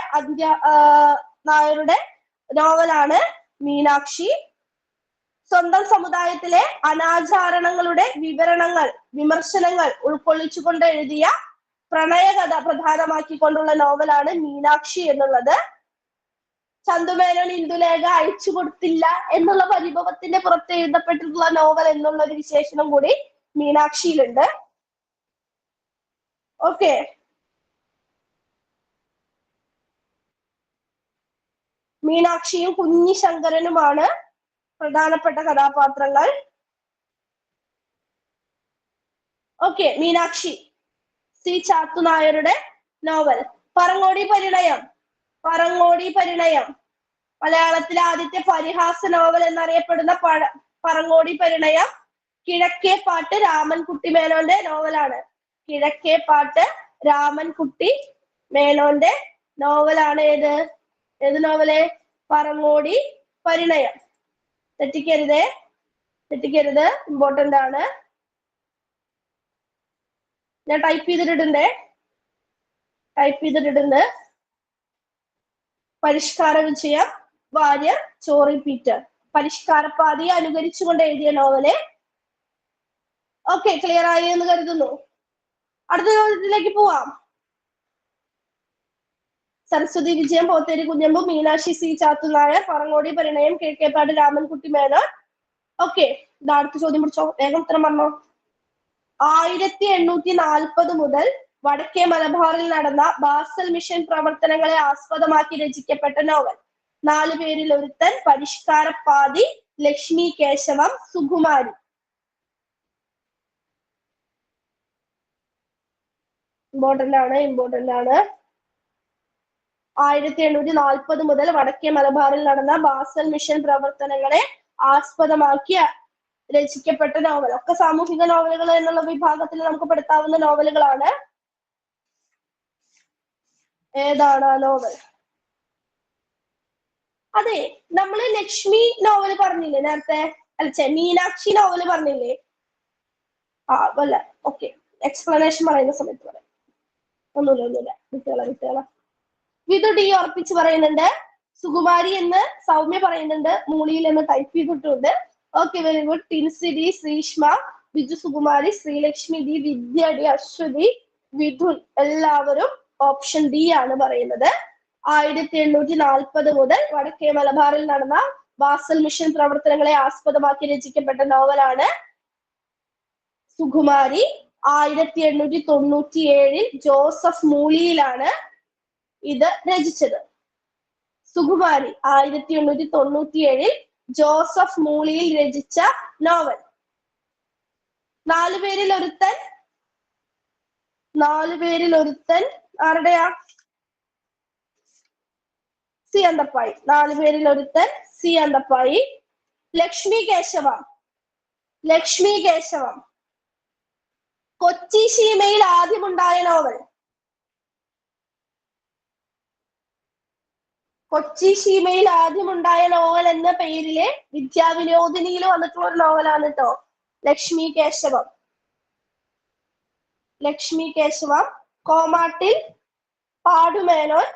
Speaker 1: നായരുടെ നോവലാണ് മീനാക്ഷി. സ്വന്തം സമുദായത്തിലെ അനാചാരണങ്ങളുടെ വിമർശനങ്ങൾ ഉൾക്കൊള്ളിച്ചുകൊണ്ട് എഴുതിയ പ്രണയകഥ പ്രധാനമാക്കിക്കൊണ്ടുള്ള നോവലാണ് മീനാക്ഷി എന്നുള്ളത്. ചന്തുമേനോൻ ഇന്ദുലേഖ അയച്ചു കൊടുത്തില്ല എന്നുള്ള പരിഭവത്തിന്റെ പുറത്ത് എഴുതപ്പെട്ടിട്ടുള്ള നോവൽ എന്നുള്ള ഒരു വിശേഷണം കൂടി മീനാക്ഷിയിലുണ്ട്. ഓക്കെ, മീനാക്ഷിയും കുഞ്ഞിശങ്കരനുമാണ് പ്രധാനപ്പെട്ട കഥാപാത്രങ്ങൾ. ഓക്കെ, മീനാക്ഷി സി ചാത്തുനായരുടെ നോവൽ. പറങ്ങോടി പരിണയം. പറങ്ങോടി പരിണയം മലയാളത്തിലെ ആദ്യത്തെ പരിഹാസ നോവൽ എന്നറിയപ്പെടുന്ന പറങ്ങോടി പരിണയം കിഴക്കേ പാട്ട് രാമൻകുട്ടി മേനോന്റെ നോവലാണ്. കിഴക്കേ പാട്ട് രാമൻകുട്ടി മേനോന്റെ നോവലാണ്. ഏത് നോവല്? പറങ്ങോടി പരിണയം. തെറ്റിക്കരുത്, ഇമ്പോർട്ടന്റ് ആണ്. ഞാൻ ടൈപ്പ് ചെയ്തിട്ടുണ്ട്. പരിഷ്കാര വിജയം വാര്യർ ചോറി പീറ്റർ. പരിഷ്കാരപ്പാതയെ അനുകരിച്ചുകൊണ്ട് എഴുതിയ നോവല്. ഓക്കെ, ക്ലിയർ ആയി എന്ന് കരുതുന്നു. അടുത്ത ചോദ്യത്തിലേക്ക് പോവാം. സരസ്വതി വിജയം, പോത്തേരി കുഞ്ഞമ്പു, മീനാക്ഷി സി ചാത്തുനായർ, പറങ്ങോടി പരിണയം, കിഴക്കേപ്പാട് രാമൻകുട്ടി മേനോൻ. ഓക്കെ, ഇത് അടുത്ത ചോദ്യം പിടിച്ചോ, വേഗം ഉത്തരം പറഞ്ഞോ. 1840 മുതൽ വടക്കേ മലബാറിൽ നടന്ന ബാസൽ മിഷൻ പ്രവർത്തനങ്ങളെ ആസ്പദമാക്കി രചിക്കപ്പെട്ട നോവൽ. 4 പേരിൽ ഒരുത്തൻ, പരിഷ്കാരപ്പാതി, ലക്ഷ്മി കേശവം, സുകുമാരി. ഇമ്പോർട്ടന്റ് ആണ്. 1840 മുതൽ വടക്കേ മലബാറിൽ നടന്ന ബാസൽ മിഷൻ പ്രവർത്തനങ്ങളെ ആസ്പദമാക്കി രചിക്കപ്പെട്ട നോവൽ. ഒക്കെ സാമൂഹിക നോവലുകൾ എന്നുള്ള വിഭാഗത്തിൽ നമുക്ക് പെടുത്താവുന്ന നോവലുകളാണ്. ഏതാണ് ആ നോവൽ? അതെ, നമ്മള് ലക്ഷ്മി നോവൽ പറഞ്ഞില്ലേ നേരത്തെ? മീനാക്ഷി നോവൽ പറഞ്ഞില്ലേ? അല്ല, ഓക്കെ, എക്സ്പ്ലനേഷൻ പറയുന്ന സമയത്ത് പറയാം. ഒന്നുമില്ല, വിട്ടുകള. വിധു ഡി ഉറപ്പിച്ച് പറയുന്നുണ്ട്. സുകുമാരി എന്ന് സൗമ്യ പറയുന്നുണ്ട്. മൂളിയിൽ എന്ന് ടൈപ്പ് ചെയ്തിട്ടുണ്ട്. Okay, very good. Tincy D, Sreeshma, Biju Sukumari, Sreelakshmi D, Vidya D, Aswathi, Vidhun എല്ലാവരും ഓപ്ഷൻ ഡി ആണ് പറയുന്നത്. 1840 മുതൽ വടക്കേ മലബാറിൽ നടന്ന ബാസൽ മിഷൻ പ്രവർത്തനങ്ങളെ ആസ്പദമാക്കി രചിക്കപ്പെട്ട നോവലാണ് സുകുമാരി. 1897 ജോസഫ് മൂളിയിലാണ് ഇത് രചിച്ചത്. സുകുമാരി 1897 ജോസഫ് മൂളിയിൽ രചിച്ച നോവൽ. 4 പേരിൽ ഒരുത്തൻ ആരുടെയാ? സി അന്തപ്പായി. 4 പേരിൽ ഒരുത്തൻ സി അന്തപ്പായി. ലക്ഷ്മി കേശവം കൊച്ചി സീമയിൽ ആദ്യമുണ്ടായ നോവൽ. കൊച്ചി സീമയിൽ ആദ്യമുണ്ടായ നോവൽ എന്ന പേരില് വിദ്യാവിനോദിനിയിൽ വന്നിട്ടുള്ള ഒരു നോവലാണ് കേട്ടോ ലക്ഷ്മി കേശവം. കോമാട്ടിൽ പാടുമേനോൻ.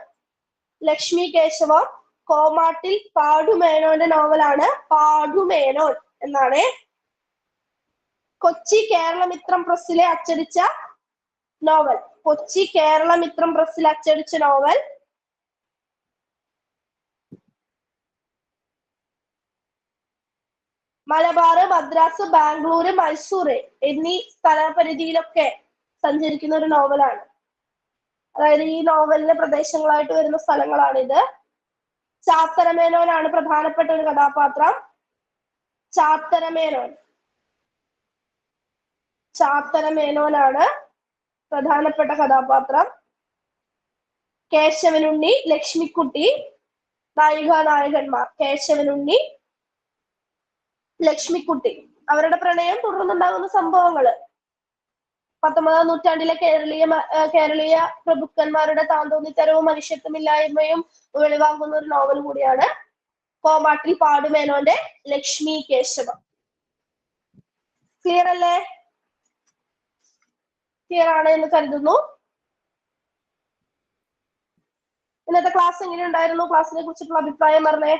Speaker 1: ലക്ഷ്മി കേശവം കോമാട്ടിൽ പാടുമേനോന്റെ നോവലാണ് പാടുമേനോൻ എന്നാണ്. കൊച്ചി കേരളമിത്രം പ്രസ്സിലെ അച്ചടിച്ച നോവൽ. മലബാർ, മദ്രാസ്, ബാംഗ്ലൂർ, മൈസൂർ എന്നീ സ്ഥലപരിധിയിലൊക്കെ സഞ്ചരിക്കുന്ന ഒരു നോവലാണ്. അതായത് ഈ നോവലിലെ പ്രദേശങ്ങളായിട്ട് വരുന്ന സ്ഥലങ്ങളാണിത്. ചാത്തരമേനോനാണ് പ്രധാനപ്പെട്ട ഒരു കഥാപാത്രം. ചാത്തരമേനോനാണ് പ്രധാനപ്പെട്ട കഥാപാത്രം. കേശവനുണ്ണി, ലക്ഷ്മിക്കുട്ടി നായികാനായകന്മാർ. കേശവനുണ്ണി, ലക്ഷ്മിക്കുട്ടി. അവരുടെ പ്രണയം തുടർന്നുണ്ടാകുന്ന സംഭവങ്ങള് 19ാം നൂറ്റാണ്ടിലെ കേരളീയ പ്രഭുക്കന്മാരുടെ താന്തോന്നിത്തരവും മനുഷ്യത്വമില്ലായ്മയും വെളിവാകുന്ന ഒരു നോവൽ കൂടിയാണ് കോമാട്ടിൽ പാടുമേനോന്റെ ലക്ഷ്മി കേശവം. ക്ലിയർ അല്ലേ? ക്ലിയർ ആണ് എന്ന് കരുതുന്നു. ഇന്നത്തെ ക്ലാസ് എങ്ങനെ ഉണ്ടായിരുന്നു? ക്ലാസ്സിനെ കുറിച്ചിട്ടുള്ള അഭിപ്രായം പറഞ്ഞേ.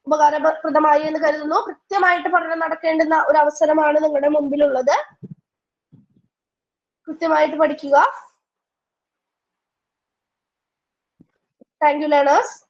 Speaker 1: ഉപകാരപ്രദമായി എന്ന് കരുതുന്നു. കൃത്യമായിട്ട് പഠനം നടക്കേണ്ടുന്ന ഒരു അവസരമാണ് നിങ്ങളുടെ മുമ്പിലുള്ളത്. കൃത്യമായിട്ട് പഠിക്കുക. Thank you learners.